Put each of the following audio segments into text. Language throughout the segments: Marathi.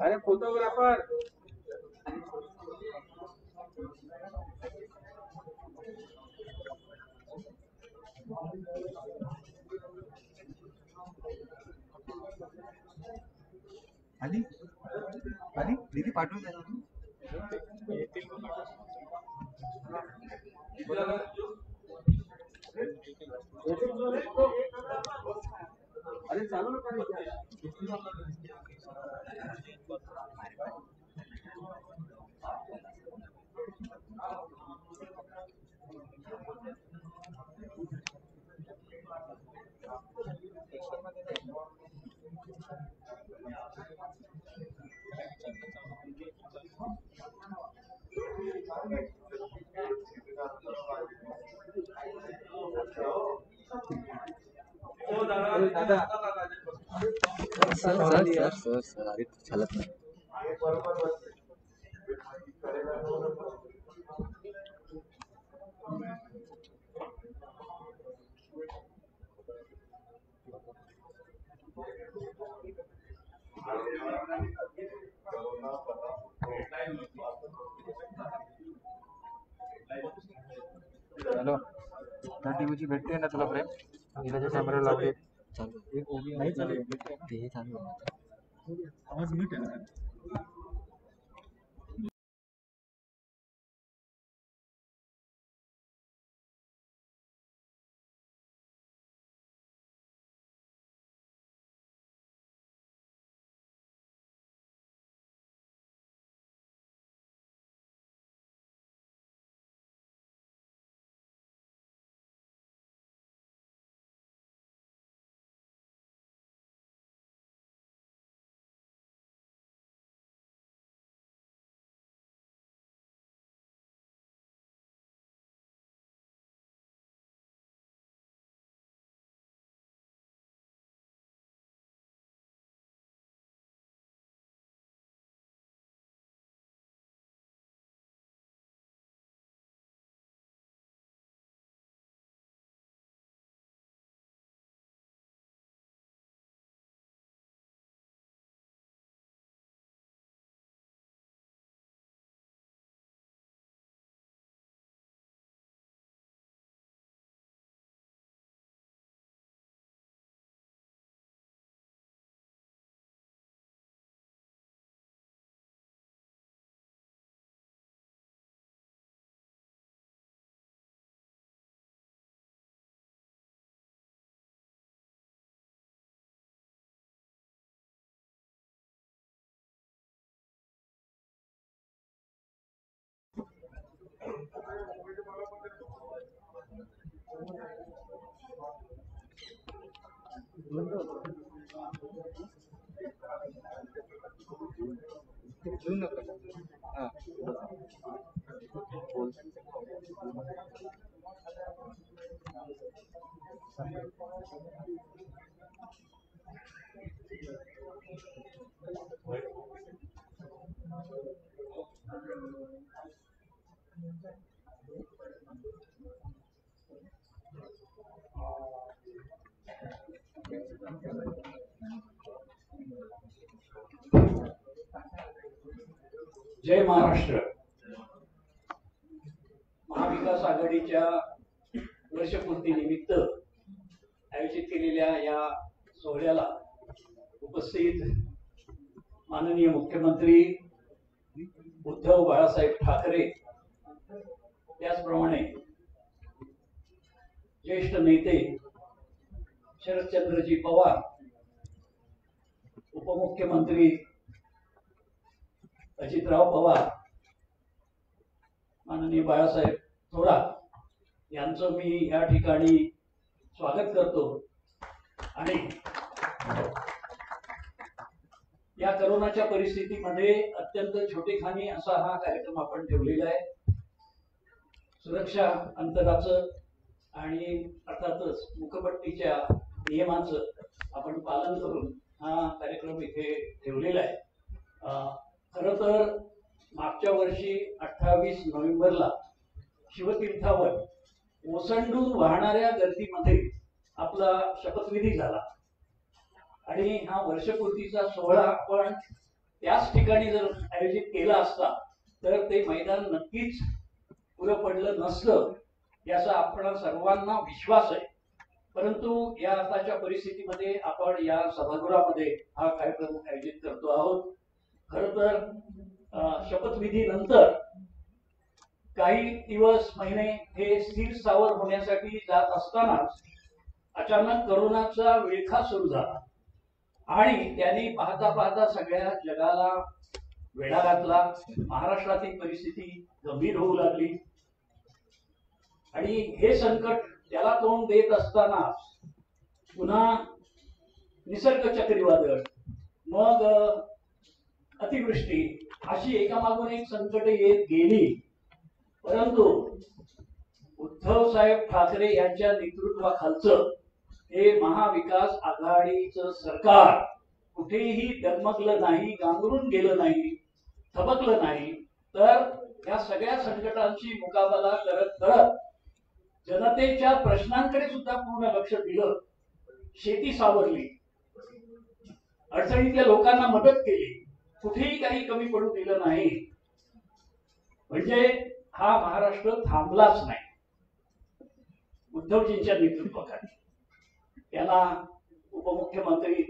अरे फोटोग्राफर आली आली दीदी पाठवून द्या तू. अरे चालू ना सर अरे चालत नाही. हॅलो त्या टीव्हीची भेटते ना तुला फ्रेम नीलाच्या कॅमेरा लावले चालू नाही चालू ते चालू आवाज नीट आहे. जय महाराष्ट्र. महाविकास आघाडीच्या वर्षपूर्ती निमित्त आयोजित केलेल्या या सोहळ्याला उपस्थित माननीय मुख्यमंत्री उद्धव बाळासाहेब ठाकरे, त्याचप्रमाणे ज्येष्ठ नेते शरदचंद्रजी पवार, उपमुख्यमंत्री अजितराव पवार, माननीय बाळासाहेब थोरात यांचं मी या ठिकाणी स्वागत करतो. आणि या कोरोनाच्या परिस्थितीमध्ये अत्यंत छोटेखानी असा हा कार्यक्रम आपण ठेवलेला आहे. सुरक्षा अंतराचं आणि अर्थातच मुखपट्टीच्या नियमांचं आपण पालन करून हा कार्यक्रम इथे ठेवलेला आहे. खरं तर मागच्या वर्षी 28 नोव्हेंबरला शिवतीर्थावर ओसंडून वाहणाऱ्या गर्दीमध्ये आपला शपथविधी झाला आणि हा वर्षपूर्तीचा सोहळा आपण त्याच ठिकाणी जर आयोजित केला असता तर ते मैदान नक्कीच पुरं पडलं नसतं याचा आपण सर्वांना विश्वास आहे. परंतु या आताच्या परिस्थितीमध्ये आपण या सभागृहामध्ये हा कार्यक्रम आयोजित करतो आहोत. खर तर शपथविधीनंतर काही दिवस महिने हे स्थिर स्थावर होण्यासाठी जात असतानाच अचानक करोनाचा विळखा सुरू झाला आणि त्यांनी पाहता पाहता सगळ्या जगाला वेढा घातला. महाराष्ट्रातील परिस्थिती गंभीर होऊ लागली आणि हे संकट त्याला तोंड देत असताना पुन्हा निसर्ग चक्रीवादळ, मग अतिवृष्टी, अशी एकामागून एक संकट येत गेली. परंतु उद्धव साहेब ठाकरे यांच्या नेतृत्वाखालचं हे महाविकास आघाडीचं सरकार कुठेही डगमगलं नाही, गांगरून गेलं नाही, थबकलं नाही. तर या सगळ्या संकटांची मुकाबला करत करत जनतेच्या प्रश्नांकडे सुद्धा पूर्ण लक्ष दिलं. शेती सावरली, अडचणीतल्या लोकांना मदत केली, कुठेही काही कमी पडू दिलं नाही. म्हणजे हा महाराष्ट्र थांबलाच नाही. उद्धवजींच्या नेतृत्वाखाली याला उपमुख्यमंत्री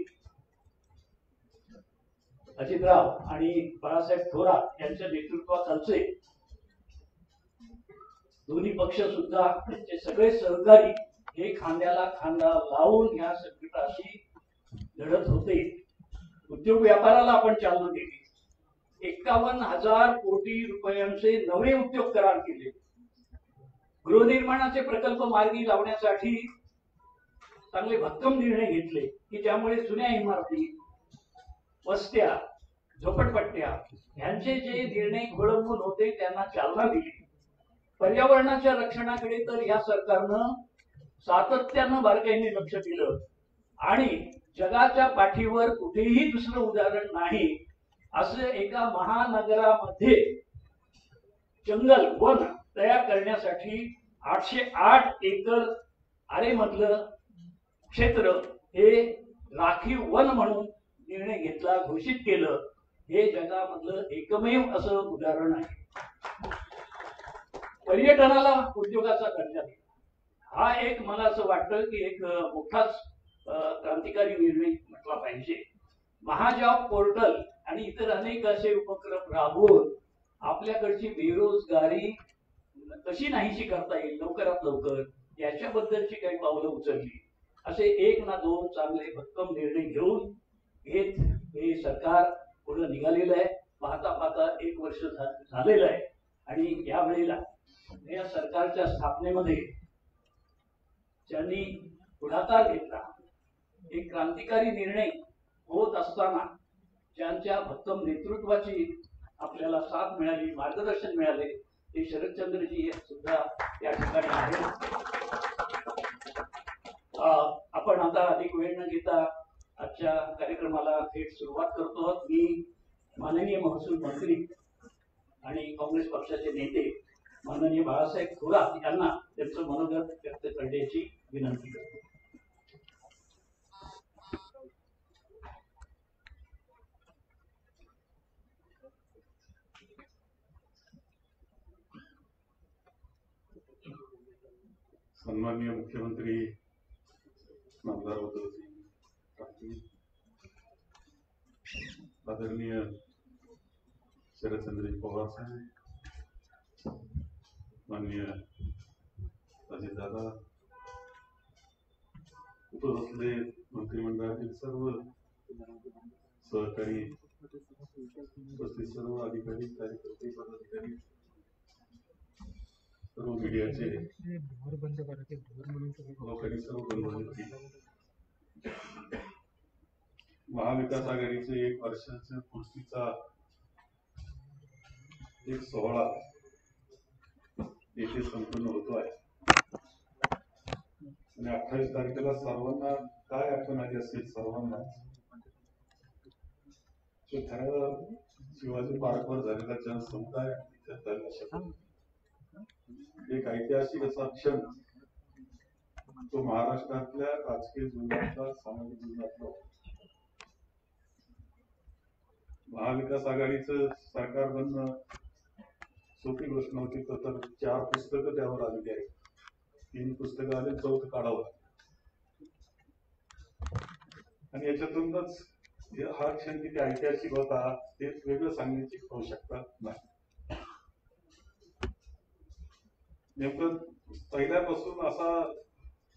अजितराव आणि बाळासाहेब थोरात यांच्या नेतृत्वाखालचे दोन्ही पक्ष सुद्धा त्यांचे सगळे सहकारी हे खांद्याला खांदा लावून या संकटाशी लढत होते. उद्योग व्यापाराला आपण चालना दिली. 51,000 कोटी रुपयांचे नवे उद्योग करार केले. गृहनिर्माणाचे प्रकल्प मार्गी लावण्यासाठी चांगले भक्कम निर्णय घेतले की ज्यामुळे जुन्या इमारती, वस्त्या, झोपडपट्ट्या यांचे जे निर्णय घोळंबून होते त्यांना चालना दिली. पर्यावरणाच्या रक्षणाकडे तर या सरकारनं सातत्यानं बारकाईने लक्ष दिलं आणि जगाच्या पाठीवर कुठेही दुसरं उदाहरण नाही असं एका महानगरामध्ये जंगल वन तयार करण्यासाठी 808 एकर आरेमधलं क्षेत्र हे राखीव वन म्हणून निर्णय घेतला, घोषित केलं. हे जगामधलं एकमेव असं उदाहरण आहे. पर्यटनाला उद्योगाचा दर्जा दिला. हा एक मला असं वाटतं की एक मोठाच क्रांतिकारी निर्णय म्हटला पाहिजे. महाजॉब पोर्टल आणि इतर अनेक असे उपक्रम राबवून आपल्याकडची बेरोजगारी कशी नाहीशी करता येईल लवकरात लवकर याच्याबद्दलची काही पावलं उचलली. असे एक ना दोन चांगले भक्कम निर्णय घेऊन घेत हे सरकार पुढे निघालेलं आहे. पाहता पाहता 1 वर्ष झालेलं आहे आणि यावेळेला या सरकारच्या स्थापनेमध्ये ज्यांनी पुढाकार घेतला, एक क्रांतिकारी निर्णय होत असताना ज्यांच्या भक्कम नेतृत्वाची आपल्याला साथ मिळाली, मार्गदर्शन मिळाले, ते शरदचंद्रजी सुद्धा या ठिकाणी आहेत. आपण आता अधिक वेळ न घेता आजच्या कार्यक्रमाला थेट सुरुवात करतो आहोत. मी माननीय महसूल मंत्री आणि काँग्रेस पक्षाचे नेते माननीय बाळासाहेब थोरात यांना त्यांचं मनोगत व्यक्त करण्याची विनंती करतो. सन्माननीय मुख्यमंत्री नामदार उद्धवजी ठाकरे, आदरणीय शरदचंद्रजी पवार साहेब, माननीय अजितदादा, उपस्थित मंत्रिमंडळातील सर्व सहकारी, उपस्थित सर्व अधिकारी, कार्यकर्ते, पदाधिकारी, सर्व मीडियाचे लोकांनी सर्व बंधू, महाविकास आघाडीचे 1 वर्षाच्या पूर्तीचा एक सोहळा येथे संपन्न होतो आहे आणि 28 तारखेला सर्वांना काय आठवण आली असेल, सर्वांना शिवाजी पार्कवर झालेला जनसमुदाय, एक ऐतिहासिक असा क्षण तो महाराष्ट्रातल्या राजकीय जीवनातला, सामाजिक जीवनातला महाविकास आघाडीचं सरकार बनणं सोपी गोष्ट नव्हती. तर 4 पुस्तकं त्यावर आलेली आहेत. 3 पुस्तकं आले, 4थं काढावं. आणि याच्यातूनच हा क्षण किती ऐतिहासिक होता हे वेगळं सांगण्याची आवश्यकता नाही. नेमकं पहिल्यापासून असा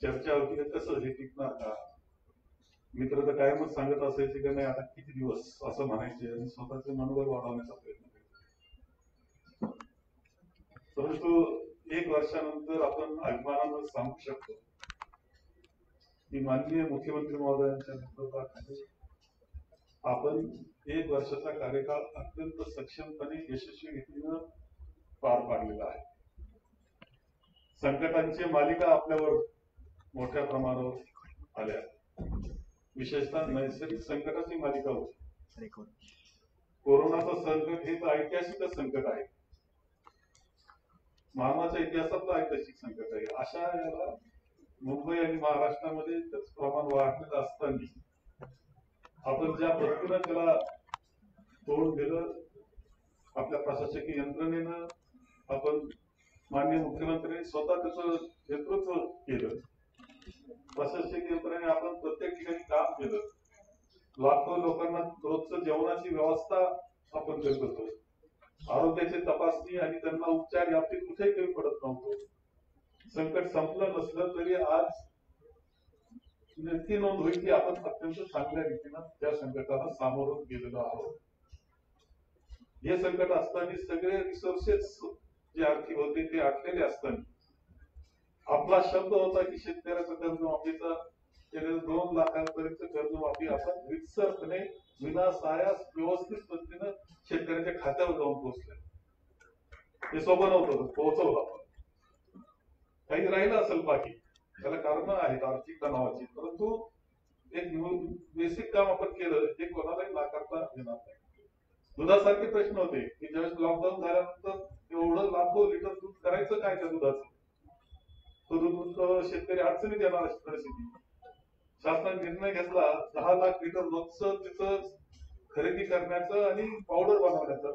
चर्चा होती कसं हे टिकणार का. मित्र तर कायमच सांगत असायचे की नाही आता किती दिवस असं म्हणायचे आणि स्वतःचे मनोबल वाढवण्याचा प्रयत्न करायचे. परंतु 1 वर्षानंतर आपण अभिमानानं सांगू शकतो की माननीय मुख्यमंत्री महोदयांच्या नेतृत्वाखाली आपण 1 वर्षाचा कार्यकाळ अत्यंत सक्षमपणे यशस्वी रीतीनं पार पाडलेला आहे. संकटांची मालिका आपल्यावर मोठ्या प्रमाणावर आल्या. विशेषतः नैसर्गिक संकटाची मालिका होती. कोरोनाचं संकट हे तर ऐतिहासिक संकट आहे. मानवाच्या इतिहासातलं ऐतिहासिक संकट आहे. अशा याला मुंबई आणि महाराष्ट्रामध्ये त्याचं प्रमाण वाढलेलं असताना आपण ज्या पद्धतीनं त्याला तोंड दिलं, आपल्या प्रशासकीय यंत्रणेनं, आपण माननीय मुख्यमंत्र्यांनी स्वतः त्याचं नेतृत्व केलं. प्रशासकीय यंत्रणेने आपण प्रत्येक ठिकाणी काम केलं. लाखो लोकांना रोजचं जेवणाची व्यवस्था आपण करत होतो. आरोग्याची तपासणी आणि त्यांना उपचार याबाबतीत कुठेही कमी पडत नव्हतो. संकट संपलं नसलं तरी आज नक्की नोंद होईल की आपण अत्यंत चांगल्या रीतीनं त्या संकटाला सामोरं गेलेलो आहोत. हे संकट असताना सगळे रिसोर्सेस जे आर्थिक होते ते आटलेले असताना आपला शब्द होता की शेतकऱ्याचं कर्जमाफीचा 2 लाखांपर्यंत कर्जमाफी आपण रितसरपणे विनासायास व्यवस्थित पद्धतीनं शेतकऱ्यांच्या खात्यावर जाऊन पोहोचले. हे सोपं नव्हतं, पोहोचवलं आपण. काही राहिलं असेल बाकी, त्याला कारण आहेत आर्थिक तणावाची, परंतु एक बेसिक काम आपण केलं हे कोणालाही नाकारता येणार नाही. दुधासारखे प्रश्न होते की ज्यावेळेस लॉकडाऊन झाल्यानंतर एवढं लाखो लिटर दूध करायचं काय त्या दुधाचं, तो दूध शेतकरी अडचणीत येणार अशी परिस्थिती. शासनाने निर्णय घेतला 10 लाख लिटर रोजचं तिथं खरेदी करण्याचं आणि पावडर बनवण्याचा.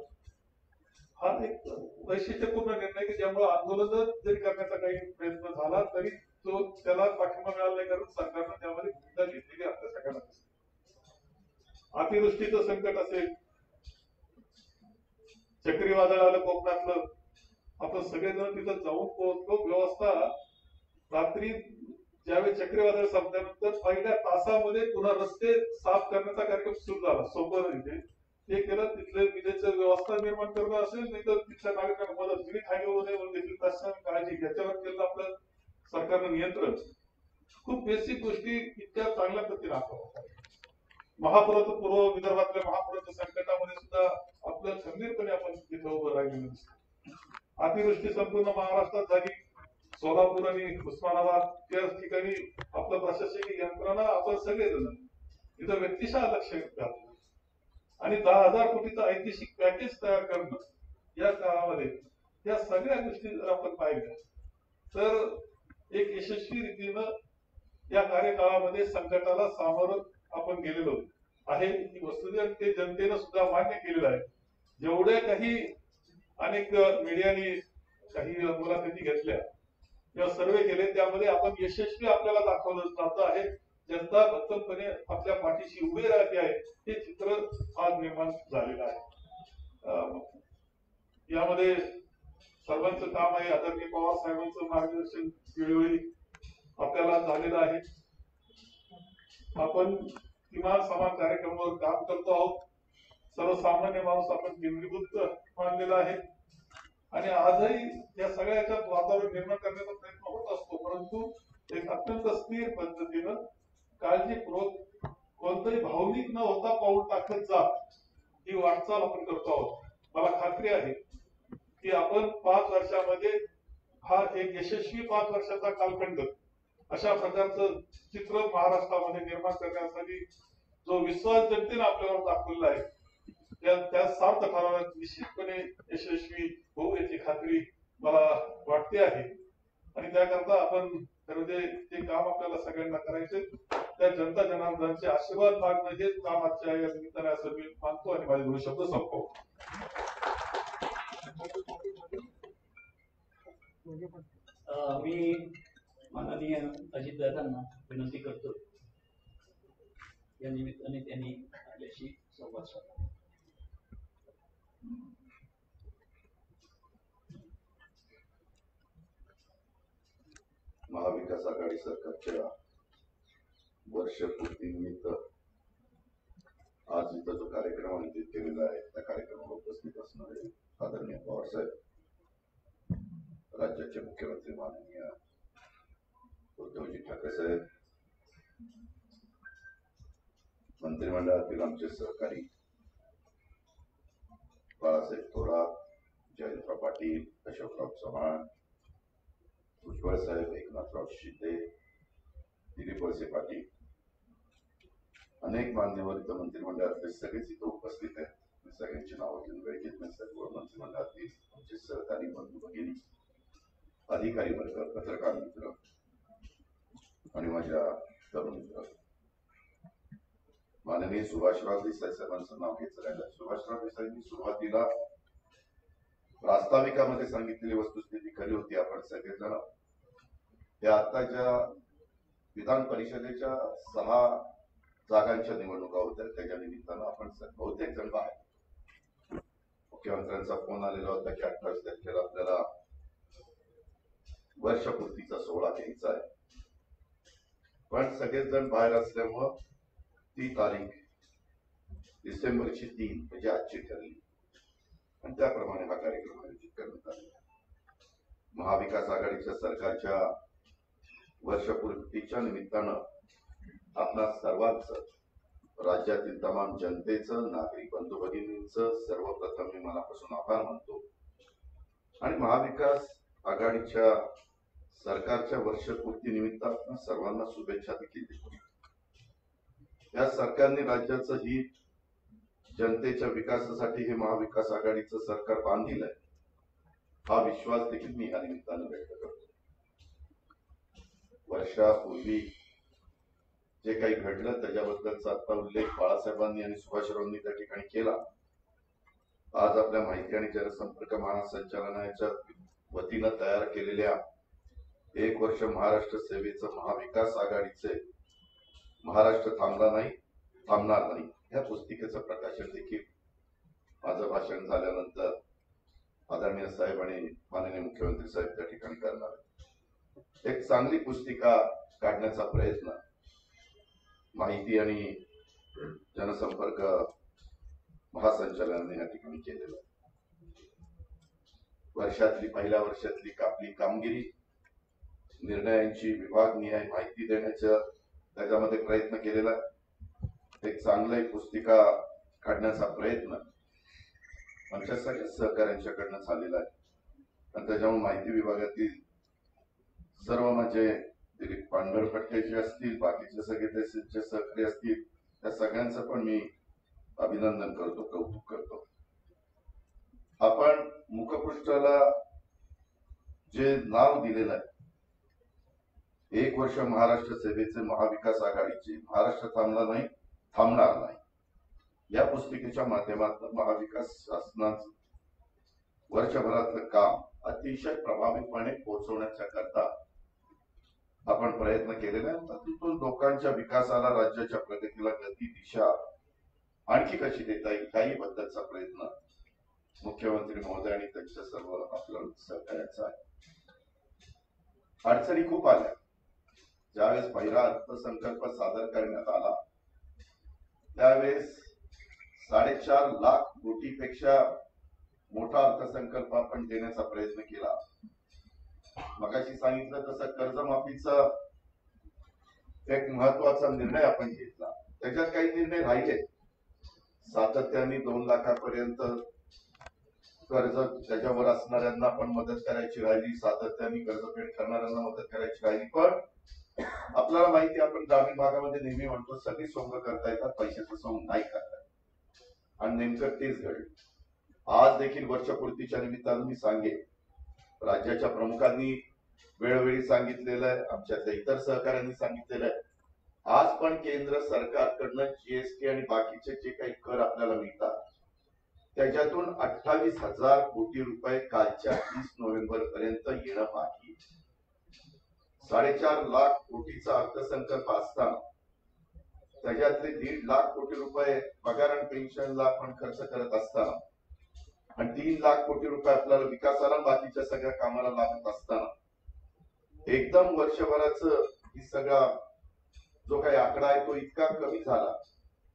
हा एक वैशिष्ट्यपूर्ण निर्णय की ज्यामुळे आंदोलन जरी करण्याचा काही प्रयत्न झाला तरी तो त्याला पाठिंबा मिळाला नाही, कारण सरकारनं त्यामध्ये भूमिका घेतलेली आपल्या सगळ्यांना. अतिवृष्टीचं संकट असेल, चक्रीवादळ आलं कोकणातलं, आपण सगळेजण तिथं जाऊन पोहोचलो. व्यवस्था रात्री ज्यावेळी चक्रीवादळ संपल्यानंतर पहिल्या तासामध्ये पुन्हा रस्ते साफ करण्याचा कार्यक्रम सुरू झाला. सोपं नाही ते केलं. तिथले विजेचं व्यवस्था निर्माण करणं असेल, नाही तर तिथल्या नागरिकांना मदत विहित हानी होऊ नये म्हणून देखील तसं काळजी याच्यावर केलं आपलं सरकारनं नियंत्रण. खूप बेसिक गोष्टी इतक्या चांगल्या पद्धतीने आपण महापुराचं पूर्व विदर्भातल्या महापुराच्या संकटामध्ये सुद्धा आपलं खंबीरपणे आपण तिथं उभं राहिलेलं दिसतं. अतिवृष्टी संपूर्ण महाराष्ट्रात झाली. सोलापूर आणि उस्मानाबाद त्या ठिकाणी आपलं प्रशासकीय यंत्रणा आपण सगळेजण तिथं व्यक्तिशः लक्ष घातलं आणि 10,000 कोटीचं ऐतिहासिक पॅकेज तयार करणं या काळामध्ये या सगळ्या गोष्टी जर आपण पाहिल्या तर एक यशस्वी रीतीनं या कार्यकाळामध्ये संकटाला सामोरं आपण गेलेलो आहे ही वस्तुस्थिती आणि ते जनतेनं सुद्धा मान्य केलेलं आहे. जेवढ्या काही अनेक मीडियाने काही मुलाखती घेतल्या किंवा सर्वे केले त्यामध्ये आपण यशस्वी आपल्याला दाखवलं जातं आहे. जनता भक्कमपणे आपल्या पाठीशी उभी राहते आहे हे चित्र आज निर्माण झालेलं आहे. यामध्ये सर्वांचं काम आहे. आदरणीय पवार साहेबांचं मार्गदर्शन वेळोवेळी आपल्याला झालेलं आहे. आपण किमान समान कार्यक्रमावर काम करतो आहोत. सर्वसामान्य माणूस आपण केंद्रीभूत मानलेला आहे आणि आजही या सगळ्या याच्यात वातावरण निर्माण करण्याचा प्रयत्न होत असतो, परंतु एक अत्यंत स्थिर पद्धतीनं काळजीपूर्वक कोणतंही भावनिक न होता पाऊल टाकत जा ही वाटचाल आपण करतो आहोत. मला खात्री आहे की आपण 5 वर्षामध्ये हा एक यशस्वी 5 वर्षाचा कालखंड अशा प्रकारचं चित्र महाराष्ट्रामध्ये निर्माण करण्यासाठी जो विश्वास जनतेने आपल्यावर दाखवलेला आहे त्या सार्थ ठरवण्यात निश्चितपणे यशस्वी होऊ याची खात्री मला वाटते आहे आणि त्याकरता आपण खरं ते काम आपल्याला सगळ्यांना करायचे. त्या जनता जनार्दनाचे आशीर्वाद मागणं हेच काम आजच्या या निमित्ताने असं मी मानतो आणि माझे 2 शब्द संपवतो. मी माननीय अजितदादांना विनंती करतो या निमित्ताने त्यांनी आपल्याशी संवाद साधावा. महाविकास आघाडी सरकारच्या वर्षपूर्तीनिमित्त आज इथं जो कार्यक्रम आयोजित केलेला आहे त्या कार्यक्रमाला उपस्थित असणारे आदरणीय पवार साहेब, राज्याचे मुख्यमंत्री माननीय उद्धवजी ठाकरे साहेब, मंत्रिमंडळातील आमचे सहकारी बाळासाहेब थोरात, जयंतराव पाटील, अशोकराव चव्हाण, भुजबळ साहेब, एकनाथराव शिंदे, दिलीप वळसे पाटील, अनेक मान्यवर इथं मंत्रिमंडळातले सगळेच इथं उपस्थित आहेत. मी सगळ्यांची नावं घेऊन वेळ घेत नाही. सर्व मंत्रिमंडळातील आमचे सहकारी बंधू भगिनी, अधिकारी वर्ग, पत्रकार मित्र आणि माझ्या तरुण मित्र, माननीय सुभाषराव देसाई साहेबांचं नाव घ्यायचं राहिलं. सुभाषराव देसाईंनी सुरुवातीला प्रास्ताविकामध्ये सांगितलेली वस्तुस्थिती खरी होती. आपण सगळेजण या आताच्या विधान परिषदेच्या 6 जागांच्या निवडणुका होत्या. त्याच्या निमित्तानं आपण बहुतेक जण बाहेर. मुख्यमंत्र्यांचा फोन आलेला होता की 28 तारखेला आपल्याला वर्षपूर्तीचा सोहळा घ्यायचा आहे, पण सगळेच जण बाहेर असल्यामुळं ती तारीख डिसेंबरची 3 म्हणजे आजची ठरली आणि त्याप्रमाणे हा कार्यक्रम आयोजित करण्यात आला. महाविकास आघाडीच्या सरकारच्या वर्षपूर्तीच्या निमित्तानं आपणा सर्वांचं, राज्यातील तमाम जनतेचं, नागरिक बंधू भगिनींचं सर्वप्रथम मी मनापासून आभार मानतो आणि महाविकास आघाडीच्या सरकारच्या वर्षपूर्ती निमित्त आपण सर्वांना शुभेच्छा देखील देतो. या सरकारने राज्याचं हित, जनतेच्या विकासासाठी हे महाविकास आघाडीचं सरकार बांधील आहे, हा विश्वास देखील मी या निमित्तानं व्यक्त करतो. वर्षापूर्वी जे काही घडलं त्याच्याबद्दलचा आता उल्लेख बाळासाहेबांनी आणि सुभाषरावांनी त्या ठिकाणी केला. आज आपल्या माहिती आणि जनसंपर्क महासंचालनालयाच्या वतीनं तयार केलेल्या 1 वर्ष महाराष्ट्र सेवेचं महाविकास आघाडीचे महाराष्ट्र थांबला नाही, थांबणार नाही या पुस्तिकेचं प्रकाशन देखील माझं भाषण झाल्यानंतर आदरणीय साहेब आणि माननीय मुख्यमंत्री साहेब त्या ठिकाणी करणार आहेत. एक चांगली पुस्तिका काढण्याचा प्रयत्न माहिती आणि जनसंपर्क महासंचालनाने या ठिकाणी केलेला आहे. पहिल्या वर्षातली आपली कामगिरी, निर्णयांची विभागनिहाय माहिती देण्याचा त्याच्यामध्ये प्रयत्न केलेला. एक चांगली पुस्तिका काढण्याचा प्रयत्न आमच्या सगळ्या सहकाऱ्यांच्याकडनं झालेला आहे आणि त्याच्यामुळे माहिती विभागातील सर्व माझे दिलीप पांढरपट्टे जे असतील, बाकीचे सगळे जे सहकारी असतील, त्या सगळ्यांचं पण मी अभिनंदन करतो, कौतुक करतो. आपण मुखपृष्ठाला जे नाव दिलेलं आहे 1 वर्ष महाराष्ट्र सेवेचे महाविकास आघाडीचे, महाराष्ट्र थांबला नाही, थांबणार नाही या पुस्तिकेच्या माध्यमातून महाविकास शासनाचं वर्षभरातलं काम अतिशय प्रभावीपणे पोहोचवण्याच्या करता आपण प्रयत्न केलेला आहे. तिथून लोकांच्या विकासाला, राज्याच्या प्रगतीला गती, दिशा आणखी कशी देता येईल काही बद्दलचा प्रयत्न मुख्यमंत्री महोदय आणि त्यांच्या सर्व आपल्या सहकार्याचा आहे. अडचणी खूप आल्या. ज्यावेळेस पहिला अर्थसंकल्प सादर करण्यात आला त्यावेळेस 4.5 लाख कोटीपेक्षा मोठा अर्थसंकल्प आपण देण्याचा प्रयत्न केला. मगाशी सांगितलं तसं कर्जमाफीचा एक महत्वाचा निर्णय आपण घेतला. त्याच्यात काही निर्णय राहिले, सातत्याने 2 लाखापर्यंत कर्ज त्याच्यावर असणाऱ्यांना पण मदत करायची राहिली, सातत्याने कर्जफेड करणाऱ्यांना मदत करायची राहिली. पण आपल्याला माहिती, आपण ग्रामीण भागामध्ये नेहमी म्हणतो सगळी सोंग करता येतात, पैशाचं सोंग नाही करता येत आणि नेमकं तेच घडलं. आज देखील वर्षपूर्तीच्या निमित्तानं मी सांगेन, राज्याच्या प्रमुखांनी वेळोवेळी सांगितलेलं आहे, आमच्यातल्या इतर सहकाऱ्यांनी सांगितलेलं आहे आज पण केंद्र सरकारकडनं जीएसटी आणि बाकीचे जे काही कर आपल्याला मिळतात त्याच्यातून 28,000 कोटी रुपये कालच्या 30 नोव्हेंबर पर्यंत येणं बाकी. 4.5 लाख कोटीचा अर्थसंकल्प असताना त्याच्यातले 1.5 लाख कोटी रुपये पगार आणि पेन्शनला आपण खर्च करत असताना आणि 3 लाख कोटी रुपये आपल्याला विकासाला बाकीच्या सगळ्या कामाला लागत असताना एकदम वर्षभराच ही सगळा जो काही आकडा आहे तो इतका कमी झाला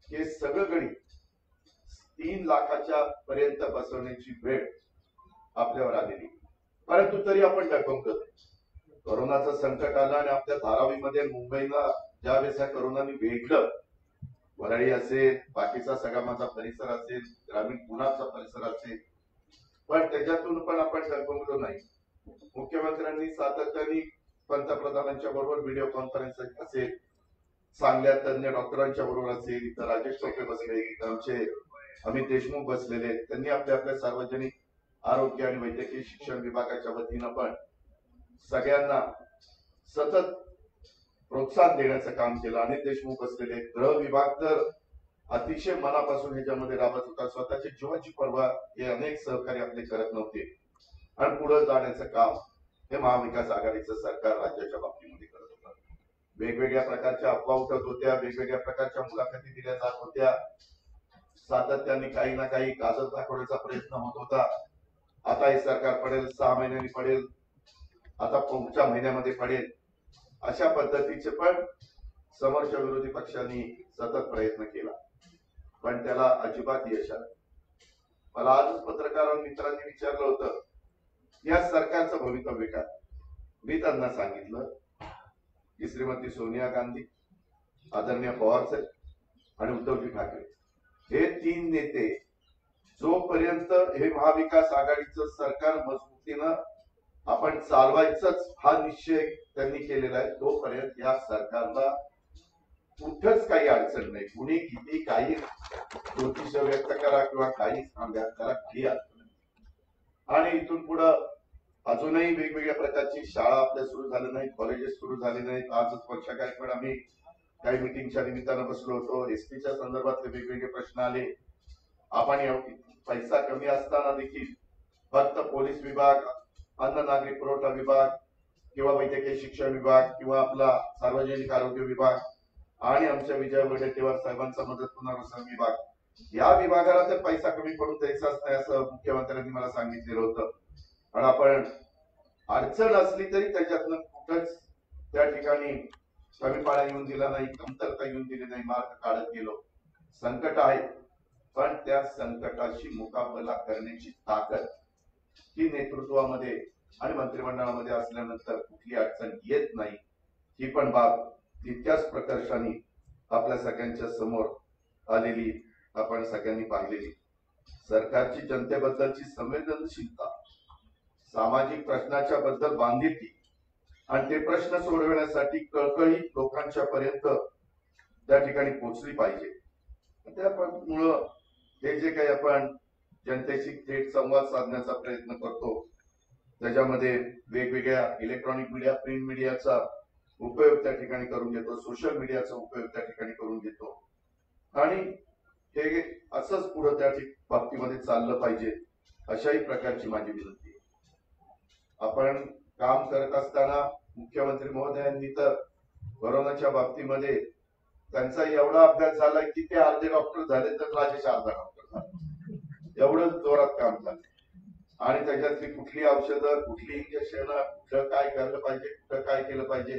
की सगळं गणित 3 लाखाच्या पर्यंत बसवण्याची वेळ आपल्यावर आलेली. परंतु तरी आपण डगमगत. कोरोनाचं संकट आलं आणि आपल्या धारावीमध्ये मुंबईला ज्यावेळेस या कोरोनाने वेढलं, वरळी असेल, बाकीचा सगळा माझा परिसर असेल, ग्रामीण पुण्याचा परिसर असेल, पण त्याच्यातून पण आपण डगमगलो नाही. मुख्यमंत्र्यांनी सातत्याने पंतप्रधानांच्या बरोबर व्हिडिओ कॉन्फरन्स असेल, चांगल्या तज्ञ डॉक्टरांच्या बरोबर असेल, इथं राजेश टोपे बसले, इथं आमचे अमित देशमुख बसलेले, त्यांनी आपल्या आपल्या सार्वजनिक आरोग्य आणि वैद्यकीय शिक्षण विभागाच्या वतीनं पण सगळ्यांना सतत प्रोत्साहन देण्याचं काम केलं. अमित देशमुख बसलेले, गृह विभाग तर अतिशय मनापासून ह्याच्यामध्ये राबत होता. स्वतःची जीवाची पर्वा हे अनेक सहकारी आपले करत नव्हते आणि पुढे जाण्याचं काम हे महाविकास आघाडीचं सरकार राज्याच्या बाबतीमध्ये करत होतं. वेगवेगळ्या प्रकारच्या अफवा उठत होत्या, वेगवेगळ्या प्रकारच्या मुलाखती दिल्या जात होत्या, सातत्याने काही ना काही गाजत दाखवण्याचा प्रयत्न होत होता. आता हे सरकार पडेल, 6 महिन्यांनी पडेल, आता पुढच्या महिन्यामध्ये पडेल, अशा पद्धतीचे पण समोरच्या विरोधी पक्षांनी सतत प्रयत्न केला, पण त्याला अजिबात यश आलं. मला आजच पत्रकार मित्रांनी विचारलं होतं या सरकारचं भवितव्य काय. मी त्यांना सांगितलं की श्रीमती सोनिया गांधी, आदरणीय पवार साहेब आणि उद्धवजी ठाकरे हे 3 नेते जोपर्यंत हे महाविकास आघाडीचं सरकार मजबूतीनं आपण चालवायचंच हा निश्चय त्यांनी केलेला आहे, तोपर्यंत या सरकारला कुठंच काही अडचण नाही. कुणी किती काही ज्योतिष व्यक्त करा किंवा काही सांगा, त्याला काही अडचण नाही. आणि इथून पुढं अजूनही वेगवेगळ्या प्रकारची शाळा आपल्या सुरू झाल्या नाहीत, कॉलेजेस सुरू झाले नाहीत. आजच वर्षा पण आम्ही काही मिटिंगच्या निमित्तानं बसलो होतो. एसटीच्या संदर्भातले वेगवेगळे प्रश्न आले. आपण पैसा कमी असताना देखील फक्त पोलीस विभाग, अन्न नागरी पुरवठा विभाग किंवा वैद्यकीय शिक्षण विभाग किंवा आपला सार्वजनिक आरोग्य विभाग आणि आमच्या विजय वडेट्टीवार साहेबांचा मदत पुनर्वसन विभाग या विभागाला तर पैसा कमी पडून द्यायचाच नाही असं मुख्यमंत्र्यांनी मला सांगितलेलं होतं. पण आपण अडचण असली तरी त्याच्यातनं कुठंच त्या ठिकाणी कमीपणा येऊन दिला नाही, कमतरता येऊन दिली नाही, मार्ग काढत गेलो. संकट आहे पण त्या संकटाशी मुकाबला करण्याची ताकद ही नेतृत्वामध्ये आणि मंत्रिमंडळामध्ये असल्यानंतर कुठली अडचण येत नाही, ही पण बाब तितक्याच प्रकर्षाने आपल्या सगळ्यांच्या समोर आलेली आपण सगळ्यांनी पाहिलेली. सरकारची जनतेबद्दलची संवेदनशीलता, सामाजिक प्रश्नाच्या बद्दल बांधिलकी आणि ते प्रश्न सोडवण्यासाठी कळकळी लोकांच्या पर्यंत त्या ठिकाणी पोहोचली पाहिजे. त्यामुळं हे जे काही आपण जनतेशी थेट संवाद साधण्याचा प्रयत्न करतो त्याच्यामध्ये वेगवेगळ्या इलेक्ट्रॉनिक मीडिया, प्रिंट मीडियाचा उपयोग त्या ठिकाणी करून घेतो, सोशल मीडियाचा उपयोग त्या ठिकाणी करून घेतो आणि हे असंच पुढे त्या बाबतीमध्ये चाललं पाहिजे अशाही प्रकारची माझी विनंती आहे. आपण काम करत असताना मुख्यमंत्री महोदयांनी तर कोरोनाच्या बाबतीमध्ये त्यांचा एवढा अभ्यास झाला की ते अर्धे डॉक्टर झाले तर राजेश अर्धा डॉक्टर झाले, एवढं जोरात काम झालं. आणि त्याच्यातली कुठली औषधं, कुठली इंजेक्शन, कुठं काय केलं पाहिजे, कुठं काय केलं पाहिजे,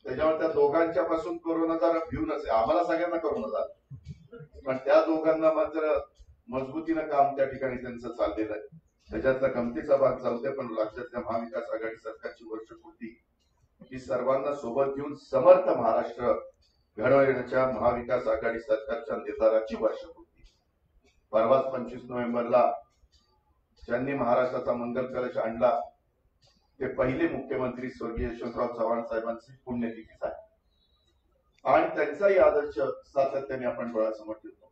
त्याच्यावर त्या दोघांच्या पासून कोरोना जरा भिऊनच आहे. आम्हाला सगळ्यांना कोरोना झाला पण त्या दोघांना मात्र मजबूतीनं काम त्या ठिकाणी त्यांचं चाललेलं आहे. त्याच्यातला गमतीचा भाग चालतोय. पण राज्यातल्या महाविकास आघाडी सरकारची वर्षपूर्ती ही सर्वांना सोबत घेऊन समर्थ महाराष्ट्र घडवण्याच्या महाविकास आघाडी सरकारच्या निर्धाराची वर्षपूर्ती. परवाच 25 नोव्हेंबरला ज्यांनी महाराष्ट्राचा मंगल कलश आणला ते पहिले मुख्यमंत्री स्वर्गीय यशवंतराव चव्हाण साहेबांची पुण्यतिथी आहे आणि त्यांचाही आदर्श सातत्याने आपण डोळ्यासमोर ठेवतो.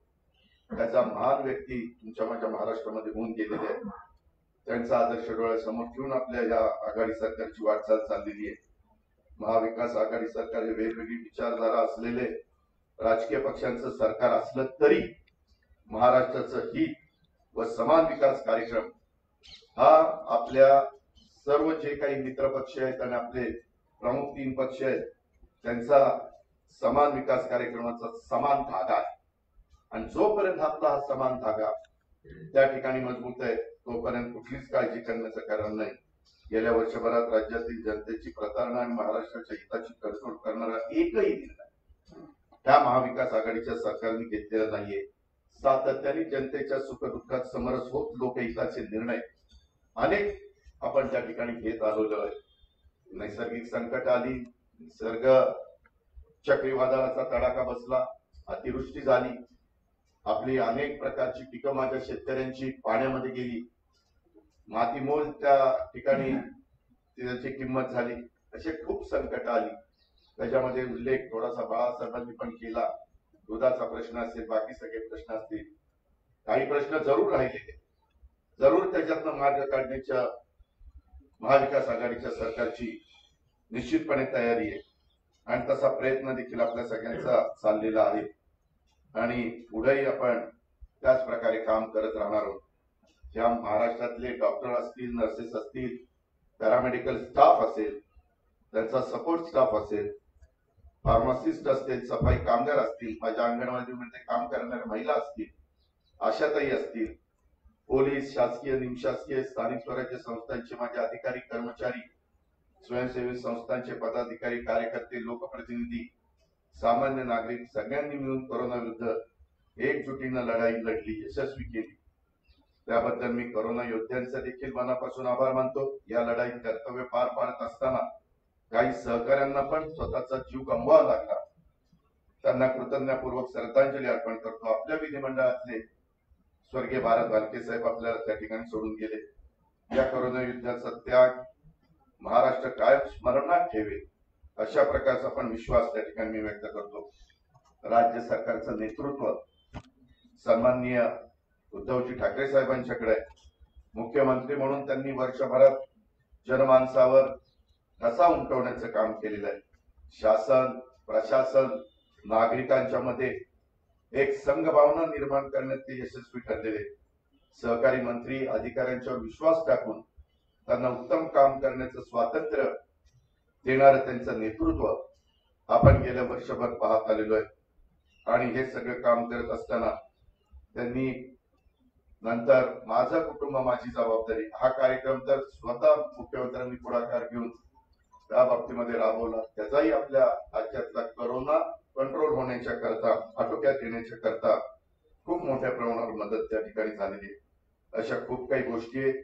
त्याचा महान व्यक्ती तुमच्या माझ्या महाराष्ट्रामध्ये होऊन गेलेले आहेत. त्यांचा आदर्श डोळ्यासमोर ठेवून आपल्या या आघाडी सरकारची वाटचाल चाललेली आहे. महाविकास आघाडी सरकार हे वेगवेगळी विचारधारा असलेले राजकीय पक्षांचं सरकार असलं तरी महाराष्ट्राचं हित व समान विकास कार्यक्रम हा आपल्या सर्व जे काही मित्र पक्ष आहेत आणि आपले प्रमुख 3 पक्ष आहेत त्यांचा समान विकास कार्यक्रमाचा समान धागा आहे. आणि जोपर्यंत आपला हा समान धागा त्या ठिकाणी मजबूत आहे तोपर्यंत कुठलीच काळजी करण्याचं कारण नाही. गेल्या वर्षभरात राज्यातील जनतेची प्रतारणा आणि महाराष्ट्राच्या हिताची तडजोड करणारा एकही निर्णय त्या महाविकास आघाडीच्या सरकारने घेतलेला नाहीये. सातत्याने जनतेच्या सुखदुःखात समरस होत लोकहिताचे निर्णय अनेक आपण त्या ठिकाणी घेत आलेलो आहे. नैसर्गिक संकट आली, निसर्ग चक्रीवादळाचा तडाखा बसला, अतिवृष्टी झाली, आपली अनेक प्रकारची पिकं माझ्या शेतकऱ्यांची पाण्यामध्ये गेली, मातीमोल त्या ठिकाणी त्याची किंमत झाली, असे खूप संकट आली. त्याच्यामध्ये उल्लेख थोडासा बाळासाहेबांनी पण केला. दुधाचा प्रश्न असेल, बाकी सगळे प्रश्न असतील, काही प्रश्न जरूर राहिलेले, जरूर त्याच्यातनं मार्ग काढण्याच्या महाविकास आघाडीच्या सरकारची निश्चितपणे तयारी आहे आणि तसा प्रयत्न देखील आपल्या सगळ्यांचा चाललेला आहे आणि पुढेही आपण त्याच प्रकारे काम करत राहणार आहोत. ज्या महाराष्ट्रातले डॉक्टर असतील, नर्सेस असतील, पॅरामेडिकल स्टाफ असेल, त्यांचा सपोर्ट स्टाफ असेल, फार्मासिस्ट असतील, सफाई कामगार असतील, माझ्या अंगणवाडीमध्ये काम करणाऱ्या महिला असतील, आशाताई असतील, पोलीस, शासकीय, निमशासकीय, स्थानिक स्वराज्य संस्थांचे माझे अधिकारी, कर्मचारी, स्वयंसेवी संस्थांचे पदाधिकारी, कार्यकर्ते, लोकप्रतिनिधी, सामान्य नागरिक सगळ्यांनी मिळून कोरोना विरुद्ध एकजुटीनं लढाई लढली, यशस्वी केली. त्याबद्दल मी कोरोना योद्ध्यांचा देखील मनापासून आभार मानतो. या लढाईत कर्तव्य पार पाडत असताना काही सहकाऱ्यांना पण स्वतःचा जीव गमवावा लागला, त्यांना कृतज्ञतापूर्वक श्रद्धांजली अर्पण करतो. आपल्या विधिमंडळातले स्वर्गीय भारत भालके साहेब आपल्याला त्या ठिकाणी सोडून गेले. या कोरोना युद्धाचा त्याग महाराष्ट्र कायम स्मरणात ठेवेल अशा प्रकारचा पण विश्वास त्या ठिकाणी मी व्यक्त करतो. राज्य सरकारचं नेतृत्व सन्माननीय उद्धवजी ठाकरे साहेबांच्याकडे आहे. मुख्यमंत्री म्हणून त्यांनी वर्षभरात जनमानसावर ठसा उमटवण्याचं काम केलेलं आहे. शासन, प्रशासन, नागरिकांच्या मध्ये एक संघभावना निर्माण करण्यात ते यशस्वी ठरलेले. सहकारी मंत्री अधिकाऱ्यांच्यावर विश्वास टाकून त्यांना उत्तम काम करण्याचं स्वातंत्र्य देणारं त्यांचं नेतृत्व आपण गेल्या वर्षभर पाहत आलेलो आहे. आणि हे सगळं काम करत असताना त्यांनी नंतर माझं कुटुंब माझी जबाबदारी हा कार्यक्रम तर स्वतः मुख्यमंत्र्यांनी पुढाकार घेऊन त्या बाबतीमध्ये राबवला. त्याचाही आपल्या राज्यातला कोरोना कंट्रोल होण्याच्या करता, आटोक्यात येण्याच्या करता खूप मोठ्या प्रमाणावर मदत त्या ठिकाणी झालेली आहे. अशा खूप काही गोष्टी आहेत.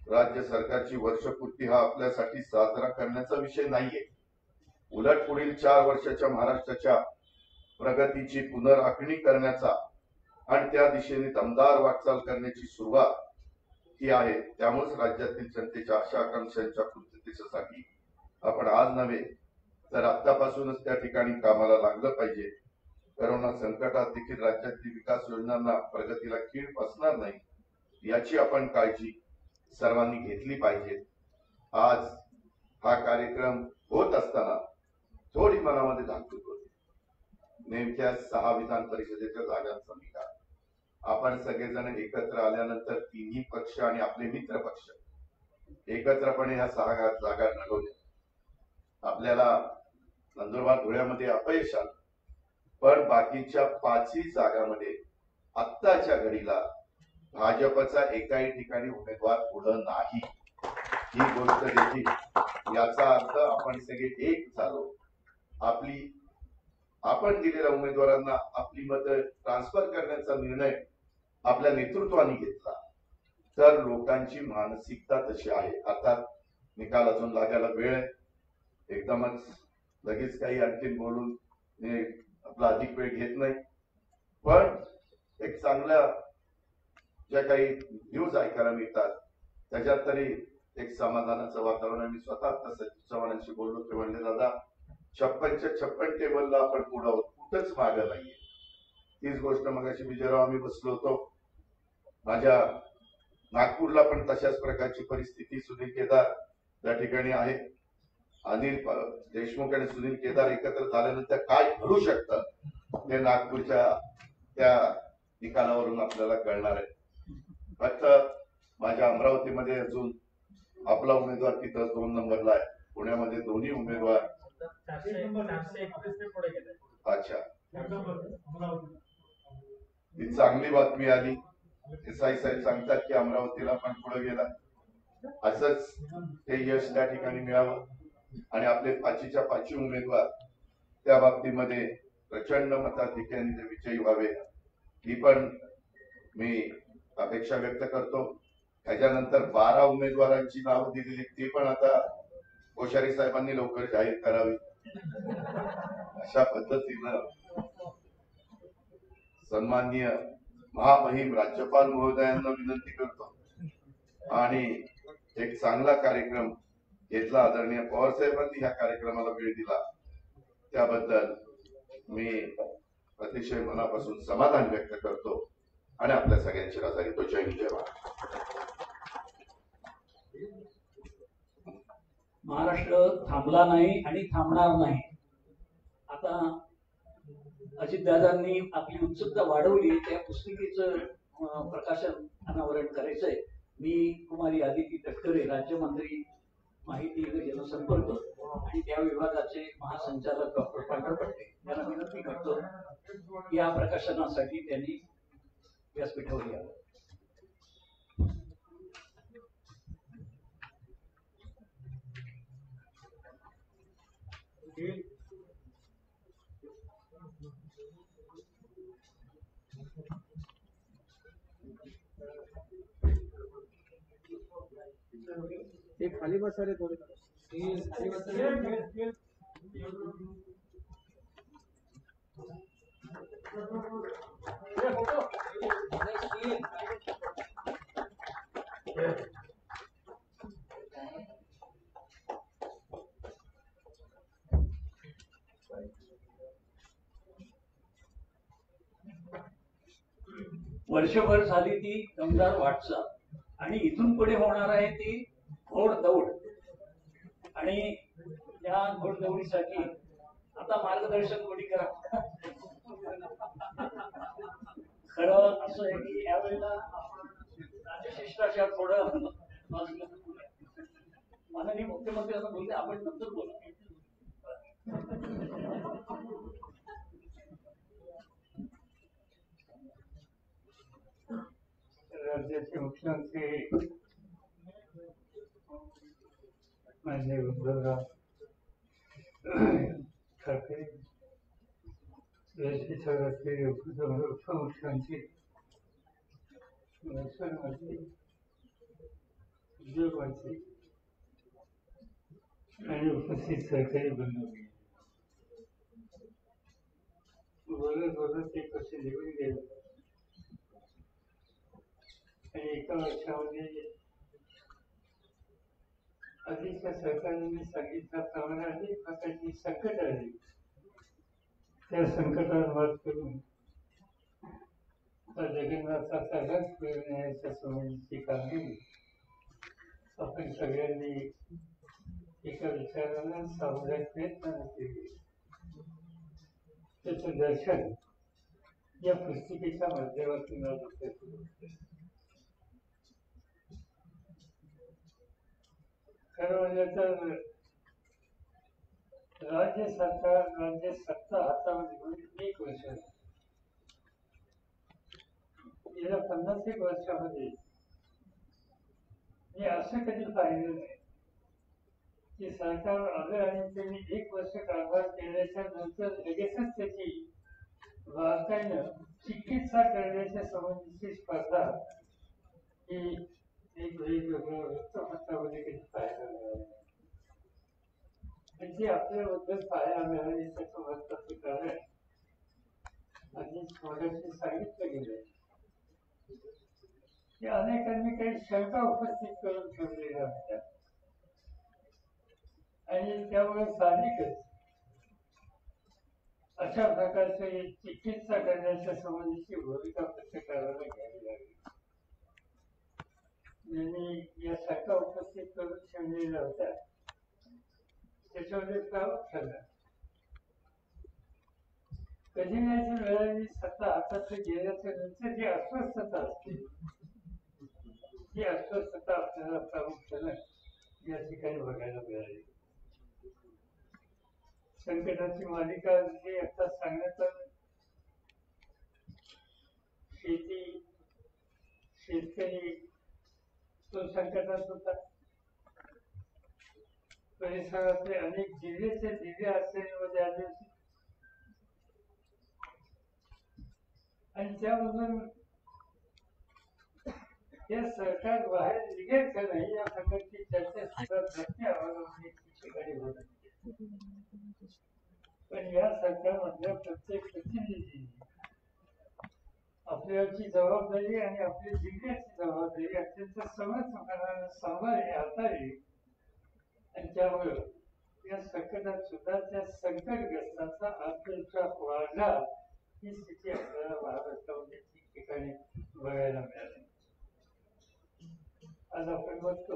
राज्य सरकारची वर्षपूर्ती हा आपल्यासाठी साजरा करण्याचा विषय नाहीये. उलट पुढील 4 वर्षाच्या महाराष्ट्राच्या प्रगतीची पुनराखणी करण्याचा आणि त्या दिशेने दमदार वाटचाल करण्याची सुरुवात ही आहे. त्यामुळेच राज्यातील जनतेच्या आशा आकांक्षांच्या पूर्ततेसाठी आपण आज नव्हे तर आतापासूनच त्या ठिकाणी कामाला लागलं पाहिजे. कोरोना संकटात देखील राज्यातील विकास योजनांना प्रगतीला खीळ बसणार नाही याची आपण काळजी सर्वांनी घेतली पाहिजे. आज हा कार्यक्रम होत असताना थोडी मनामध्ये धाकधूक होती. नेमक्या 6 विधान परिषदेच्या जागांचा निकाल आपण सगळेजण एकत्र आल्यानंतर 3ही पक्ष आणि आपले मित्र पक्ष एकत्रपणे ह्या 6 जागा लढवल्या. आपल्याला नंदुरबार धुळ्यामध्ये अपयश आलं, पण बाकीच्या 5ही जागांमध्ये आत्ताच्या घडीला भाजपचा एकाही ठिकाणी उमेदवार पुढे नाही. ही गोष्ट देखील याचा अर्थ आपण सगळे एक झालो. आपण दिलेल्या उमेदवारांना आपली मतं ट्रान्सफर करण्याचा निर्णय आपल्या नेतृत्वाने घेतला तर लोकांची मानसिकता तशी आहे. अर्थात निकाल अजून लागायला वेळ आहे. एकदमच लगेच काही आणखीन बोलून आपला अधिक वेळ घेत नाही, पण एक चांगल्या ज्या काही न्यूज ऐकायला मिळतात त्याच्यात तरी एक समाधानाचं वातावरण आहे. मी स्वतः आता सचिन चव्हाणांशी बोललो ते म्हणले, दादा 56 टेबलला आपण पुढे आहोत, कुठंच मागे नाहीये. तीच गोष्ट मगाशी मी जेव्हा आम्ही बसलो होतो माझ्या नागपूरला पण तशाच प्रकारची परिस्थिती सुनील केदार त्या ठिकाणी आहे. देशमुख आणि सुनील केदार एकत्र झाल्यानंतर काय घडू शकतं हे नागपूरच्या त्या निकालावरून आपल्याला कळणार आहे. फक्त माझ्या अमरावतीमध्ये अजून आपला उमेदवार तिथं 2 नंबरला आहे. पुण्यामध्ये दोन्ही उमेदवार अच्छा ही चांगली बातमी आली. देसाई साहेब सांगतात की अमरावतीला पण पुढे गेला. असंच हे यश त्या ठिकाणी मिळावं आणि आपले 5च्या 5 उमेदवार त्या बाबतीमध्ये प्रचंड मताधिक्याने ते विजयी व्हावे ही पण मी अपेक्षा व्यक्त करतो. त्याच्यानंतर 12 उमेदवारांची नावं दिलेली ती पण आता कोश्यारी साहेबांनी लवकर जाहीर करावी. अशा पद्धतीनं सन्माननीय महामहिम राज्यपाल महोदयांना विनंती करतो आणि एक चांगला कार्यक्रम घेतला. आदरणीय पवार साहेबांनी ह्या कार्यक्रमाला वेळ दिला त्याबद्दल मी अतिशय मनापासून समाधान व्यक्त करतो आणि आपल्या सगळ्यांची रजा घेतो. जय हिंद जय महाराष्ट्र. महाराष्ट्र थांबला नाही आणि थांबणार नाही. आता अजितदादांनी आपली उत्सुकता वाढवली. त्या पुस्तिकेचं प्रकाशन अनावरण करायचंय. मी कुमारी आदिती तटकरे राज्यमंत्री माहिती व जनसंपर्क आणि त्या विभागाचे महासंचालक डॉक्टर पांढरपट्टे यांना विनंती करतो की या प्रकाशनासाठी त्यांनी व्यासपीठावर यावं. ते खाली बसा रे थोडे खाली बसा. वर्षभर झाली ती दमदार वाटचाल आणि इथून पुढे होणार आहे ती घोडदौड. आणि त्या घोडदौडीसाठी आता मार्गदर्शन कोणी करा. खरं असं आहे की यावेळेला राजशिष्टाचार थोडं माननीय मुख्यमंत्री असं बोलते, आपण नंतर बोला. राज्याचे मुख्यमंत्री माननीय उद्धवराव ठाकरे, देशाचे सर्वातले उपमुख्यमंत्री, महसूल मंत्री, उद्योग मंत्री आणि उपस्थित सहकारी बंधू, बोलत बोलत 1 वर्ष निघून गेलं आणि एका वर्षामध्ये आधीच्या सरकारने सांगितल्याप्रमाणे अनेक प्रकारची संकट आली. त्या संकटावर मात करून जगन्नाथाचा रथ फिरवण्याच्या संबंधीची कामगिरी आपण सगळ्यांनी एका विचारानं सामुदायिक प्रयत्नाने केली. त्याचं दर्शन या पुस्तिकेच्या माध्यमातून आज होतं. खरं म्हणजे तर राज्य सरकार, राज्य सत्ता हातामध्ये घेऊन 1 वर्ष, गेल्या 50 वर्षामध्ये मी असं कधी पाहिलं नाही की सरकार आलं आणि त्यांनी 1 वर्ष कारभार केल्याच्या नंतर लगेचच त्याची बारकाईनं चिकित्सा करण्याच्या संबंधीची स्पर्धा ही एक वेगवेगळं वृत्तपत्रामध्ये कधी पाहायला मिळालं. म्हणजे आपल्याबद्दल पाहायला मिळाले त्याचं महत्वाचं कारण आधीच थोडंसं सांगितलं गेलं की अनेकांनी काही शंका उपस्थित करून ठेवलेल्या होत्या आणि त्यामुळे साहजिकच अशा प्रकारचे चिकित्सा करण्याच्या संबंधीची भूमिका पत्रकाराला घ्यावी लागली. यांनी या शंका उपस्थित करून ठेवलेल्या होत्या. ते त्याच्यामध्ये प्रामुख ठरला. कधी नाही वेळेला सत्ता हातात गेल्याच्या नंतर जी अस्वस्थता असते ती अस्वस्थता आपल्याला प्रामुख्याने या ठिकाणी बघायला मिळाली. संकटाची मालिका जी आता सांगण्यात आली, शेती शेतकरी तो संकटात होता. परिसरातले अनेक जिल्ह्याचे जिल्हे अडचणीमध्ये आले होते आणि त्यामधून हे सरकार बाहेर निघेल का नाही या प्रकारची चर्चा सुद्धा प्रश्न अवलंबून ठिकाणी होत होती. पण या सरकारमधल्या प्रत्येक प्रतिनिधी आपल्याची जबाबदारी आणि आपल्या जिल्ह्याची जबाबदारी अत्यंत समर्थपणाने सांभाळली हाताळली आणि त्यामुळे या संकटात सुद्धा त्या संकटग्रस्तांचा आत्मविश्वास वाढला ही स्थिती आपल्याला महाराष्ट्रामध्ये ठिकठिकाणी बघायला मिळाली. आज आपण बघतो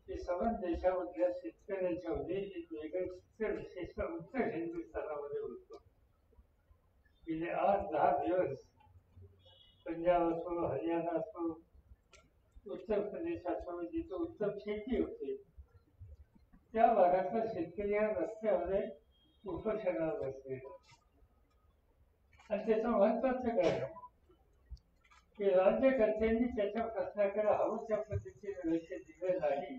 की सर्व देशामधल्या शेतकऱ्यांच्या एक वेगळं चित्र विशेषतः उत्तर हिंदुस्थानामध्ये होतो. गेले 8-10 दिवस पंजाब असो, हरियाणा असो, उत्तर प्रदेश असो, जिथं उत्तम शेती होते त्या भागातला शेतकरी या रस्त्यामध्ये उपोषणाला बसलेला. आणि त्याचं महत्वाचं कारण की राज्यकर्त्यांनी त्याच्या प्रश्नाकडे हवं त्या पद्धतीने लक्ष दिलं नाही.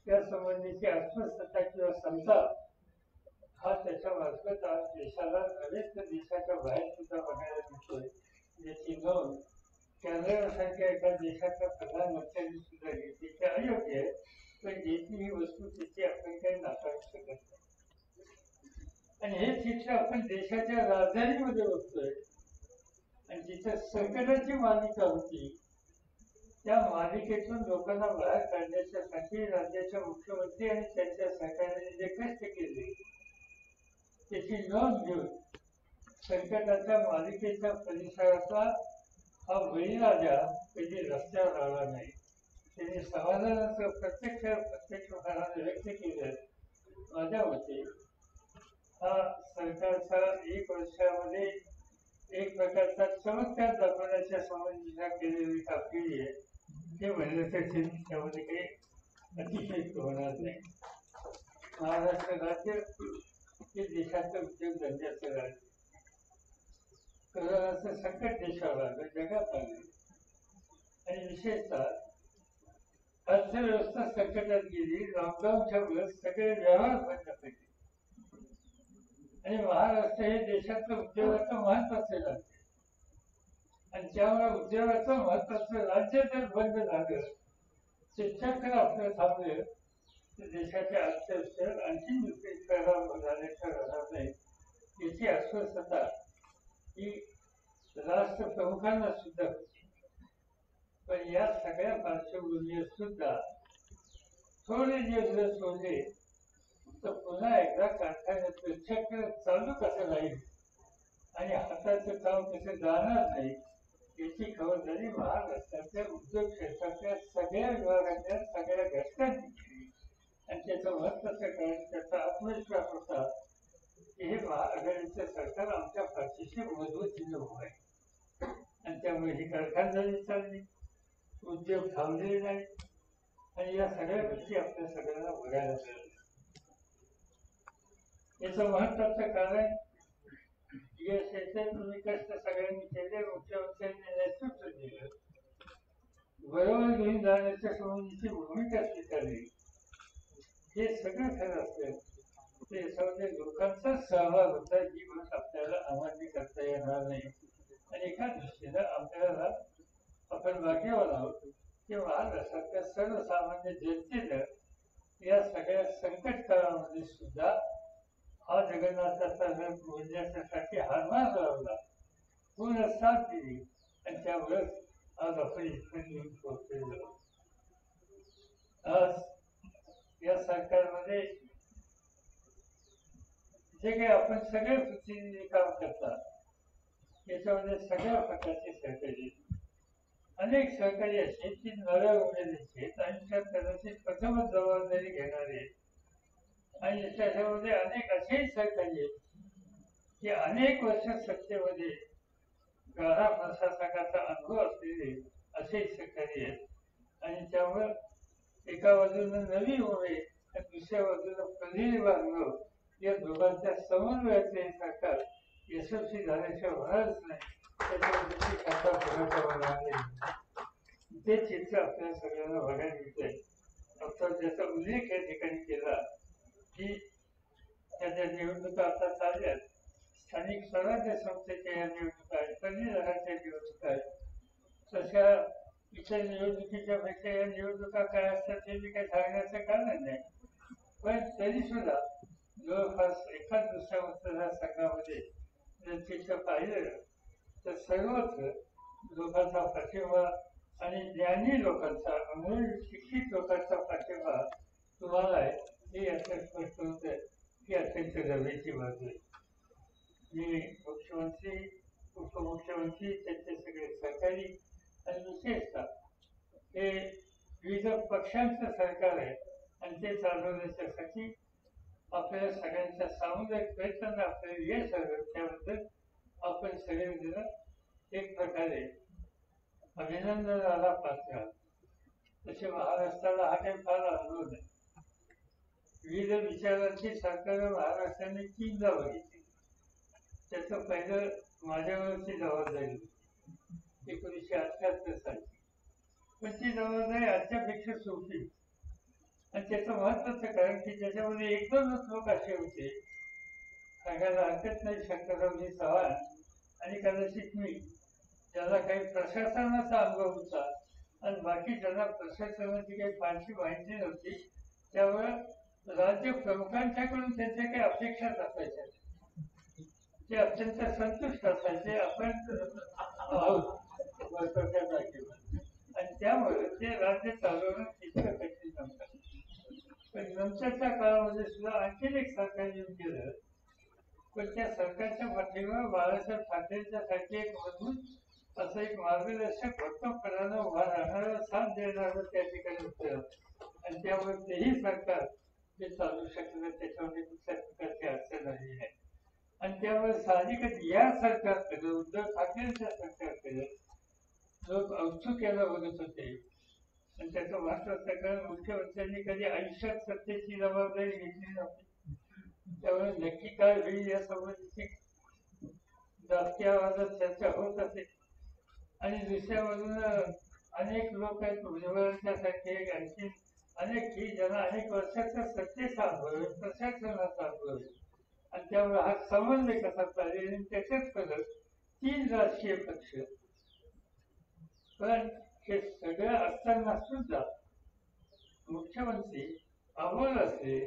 त्या संबंधीची अस्वस्थता किंवा संताप हा त्याच्या मार्फत आज देशाला नव्हे तर देशाच्या बाहेर सुद्धा बघायला मिळतोय. याची नोंद कॅनडासारख्या एका देशाच्या प्रधानमंत्र्यांनी सुद्धा घेतली. ते अयोग्य आहे, पण घेतली ही वस्तू त्याची आपण काही नाकारू शकत नाही. आणि हे चित्र आपण देशाच्या राजधानीमध्ये बघतोय आणि जिथे संकटाची मालिका होती त्या मालिकेतून लोकांना बाहेर काढण्यासाठी राज्याच्या मुख्यमंत्री आणि त्यांच्या सरकारने जे कष्ट केले त्याची नोंद घेऊन संकटाच्या मालिकेच्या परिसराचा हा बळीराजा कधी रस्त्यावर आला नाही. त्यांनी समाधानाचं प्रत्यक्ष मनाने व्यक्त केलं. माझ्या मते हा सरकारचा 1 वर्षामध्ये एक प्रकारचा चमत्कार दाखवण्याच्या संबंधीचा केलेली कामगिरी आहे. हे म्हणलं तर त्यामध्ये काही अतिशयोक्ती होणार नाही. महाराष्ट्र राज्य हे देशाचं उद्योगधंद्याचं राज्य. कोरोनाचं संकट देशावर आलं, जगात आलं आणि विशेषतः अर्थव्यवस्था संकटात गेली. लॉकडाऊनच्या वेळेस सगळे व्यवहार बंद पडले आणि महाराष्ट्र हे देशाचं उद्योगाचं महत्वाचं राज्य आणि त्यामुळे उद्योगाचं महत्वाचं राज्य जर बंद झालं ते चक्र आपलं थांबलं तर देशाच्या अर्थव्यवस्थेवर आणखी विपरीत परिणाम झाल्याचं राहणार नाही. याची अस्वस्थता ही राष्ट्रप्रमुखांना सुद्धा होती. पण या सगळ्या पार्श्वभूमीवर सुद्धा थोडे दिवस जर सोडले तर पुन्हा एकदा कारखान्याचं चक्र चालू कसं राहील आणि हाताचं काम कसं जाणार नाही याची खबरदारी महाराष्ट्राच्या उद्योग क्षेत्रातल्या सगळ्या विभागातल्या सगळ्या घटकांनी केली. आणि त्याचं महत्वाचं कारण त्याचा आत्मविश्वास होता की हे महाआघाडीचं सरकार आमच्या पाठीशी मजबूतीने उभं आहे आणि त्यामुळे ही कारखानदारी चालली, उद्योग थांबलेले नाही आणि या सगळ्या गोष्टी आपल्या सगळ्यांना बघायला मिळाल्या. याचं महत्वाचं कारण तुम्ही कष्ट सगळ्यांनी केले, मुख्यमंत्र्यांनी नेतृत्व दिलं, बरोबर घेऊन जाण्याच्या संबंधीची भूमिका स्वीकारली. हे सगळं खरं असलं ते याच्यामध्ये लोकांचा सहभाग होता ही गोष्ट आपल्याला अमान्य करता येणार नाही. आणि एका दृष्टीनं आपल्याला आपण भाग्यवान आहोत की महाराष्ट्रातल्या सर्वसामान्य जनतेनं या सगळ्या संकट काळामध्ये सुद्धा हा जगन्नाथाचा रथ बोलण्यासाठी हातभार लावला, पूर्ण साथ दिली आणि त्यामुळेच आज आपण इथपर्यंत येऊन पोहोचलेलो. आज या सरकारमध्ये जे काही आपण सगळे प्रतिनिधी काम करतात याच्यामध्ये सगळ्या प्रकारचे सहकारी, अनेक सहकारी असे की नव्या उमेदीचे त्यांच्या कदाचित प्रथमच जबाबदारी घेणारे आणि त्याच्यामध्ये अनेक असेही सहकारी आहेत की अनेक वर्ष सत्तेमध्ये गाढा प्रशासकाचा अनुभव असलेले असेही सहकारी आहेत. आणि त्यावर एका बाजूला नवी उभे तर दुसऱ्या बाजूला प्रदील बांधव या दोघांच्या समन्वयाचे हे सरकार यशस्वी झाल्याशिवाय होणारच नाही. त्याच्यावरती खाता भरायचा होणार नाही. ते चित्र आपल्या सगळ्यांना बघायला मिळतंय. डॉक्टर ज्याचा उल्लेख या ठिकाणी केला की त्याच्या निवडणुका आता चालल्यात, स्थानिक स्वराज्य संस्थेच्या या निवडणुका आहेत, पदवीधरांच्या निवडणुका आहेत. तशा इतर निवडणुकीच्या पेक्षा या निवडणुका काय असतात ते मी काही सांगण्याचं कारण नाही. पण तरी सुद्धा जवळपास एखाद दुसऱ्या मतदारसंघामध्ये जर चित्र पाहिलं तर सर्वत्र लोकांचा पाठिंबा आणि ज्ञानी लोकांचा, अमूल शिक्षित लोकांचा पाठिंबा तुम्हाला आहे हे याचं स्पष्ट होतं की अत्यंत गरजेची बाजू आहे. मी मुख्यमंत्री, उपमुख्यमंत्री, त्यांचे सगळे सहकारी आणि विशेषतः हे विविध पक्षांचं सरकार आहे आणि ते चालवण्यासाठी आपल्या सगळ्यांच्या सामुदायिक प्रयत्नांना आपल्याला यश आलं त्याबद्दल आपण सगळेजण एक प्रकारे अभिनंदनाला पात्र आहात. तसे महाराष्ट्राला हा काही फार अनुभव नाही. विविध विचारांची सरकार महाराष्ट्राने 3दा बघितली. त्याचं पहिलं माझ्यावरची जबाबदारी होती 1978 साली. पण ती जबाबदारी आजच्यापेक्षा सोपी आणि त्याचं महत्वाचं कारण की त्याच्यामध्ये एकदमच लोक असे होते, सांगायला हरकत नाही, शंकररावजी चव्हाण आणि कदाचित मी, ज्याला काही प्रशासनाचा अनुभव होता आणि बाकी ज्यांना प्रशासनाची काही फारशी माहिती नव्हती. त्यामुळे राज्य प्रमुखांच्याकडून त्यांच्या काही अपेक्षाच असायच्या. ते अत्यंत संतुष्ट असायचे आपण आहोत महत्वाच्या जागेवर आणि त्यामुळे ते राज्य चालवणं इतकं कठीण नव्हतं. पण नंतरच्या काळामध्ये सुद्धा आणखीन एक सरकार येऊन गेलं. पण त्या सरकारच्या पाठीवर बाळासाहेब ठाकरेंच्या सारखे एक मजबूत असं एक मार्गदर्शक भक्कमपणानं उभा राहणारं, साथ देणारं त्या ठिकाणी होतं आणि त्यामुळे तेही सरकार ते चालू शकलं. त्याच्यामध्ये कुठल्या प्रकारची अडचण आली आहे आणि त्यामुळे साहजिकच या सरकारकडे, उद्धव ठाकरेंच्या सरकारकडे लोक औत्सुक्याला बघत होते. आणि त्याचं महत्वाचं कारण मुख्यमंत्र्यांनी कधी आयुष्यात सत्तेची जबाबदारी घेतली नव्हती. त्यामुळे नक्की काय होईल या संबंधीची जास्ती आवाजात चर्चा होत असे. आणि दुसऱ्या बाजूनं अनेक लोक आहेत भुजबळांच्या सारखे, आणखी अनेक की ज्यांना अनेक वर्षाचा सत्तेचा अनुभव आहे, प्रशासनाचा अनुभव आहे आणि त्यामुळे हा समन्वय कसा चालेल आणि त्याच्यात फरक 3 राजकीय पक्ष. पण हे सगळं असताना सुद्धा मुख्यमंत्री अमोल असले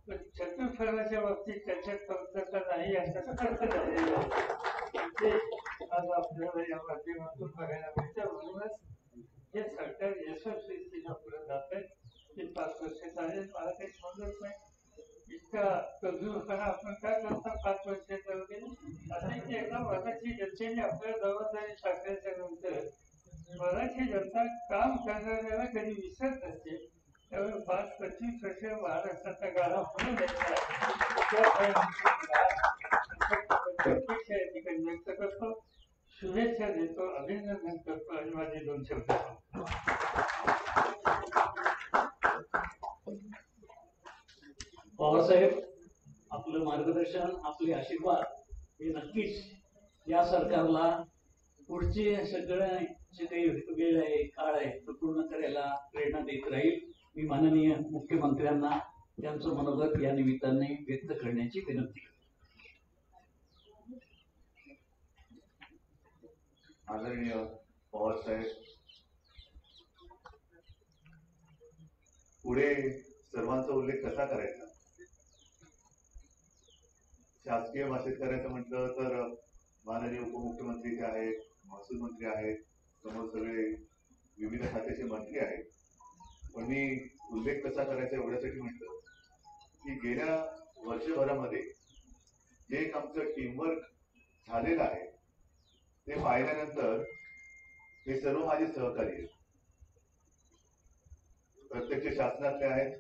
पण चतुर्फळाच्या बाबतीत त्याच्यात कमतरता नाही याचं अर्थ झालेलं आहे. ते आज आपल्याला या माध्यमातून बघायला मिळतं. म्हणूनच हे सरकार यशस्वीरित्या पुढे जात आहे. ते 5 वर्ष चालेल मला काही समजत नाही. इतका तजुरपणा आपण काय करता 5 वर्षाचा वगैरे असं की एकदा मराठी जनतेने आपल्या जबाबदारी टाकल्याच्या नंतर मराठी जनता काम करणाऱ्याला कधी विसरत नसते. त्यामुळे 5-25 वर्ष महाराष्ट्राचा गाडा पुढे द्यायचा अपेक्षा या ठिकाणी व्यक्त करतो. शुभेच्छा देतो, अभिनंदन करतो आणि माझे 2 शब्द सांगतो. पवारसाहेब, आपलं मार्गदर्शन, आपले आशीर्वाद हे नक्कीच या सरकारला पुढचे सगळं जे काही वेळ आहे, काळ आहे तो पूर्ण करायला प्रेरणा देत राहील. मी माननीय मुख्यमंत्र्यांना त्यांचं मनोगत या निमित्ताने व्यक्त करण्याची विनंती करतो. आदरणीय पवारसाहेब, पुढे सर्वांचा उल्लेख कसा करायचा? शासकीय भाषेत करायचं म्हटलं तर माननीय उपमुख्यमंत्री जे आहेत, महसूल मंत्री आहेत, समोर सगळे विविध खात्याचे मंत्री आहेत. पण मी उल्लेख कसा करायचा एवढ्यासाठी म्हटलं की गेल्या वर्षभरामध्ये जे एक आमचं टीमवर्क झालेलं आहे ते पाहिल्यानंतर हे सर्व माझे सहकारी आहेत. प्रत्यक्ष शासनातले आहेत,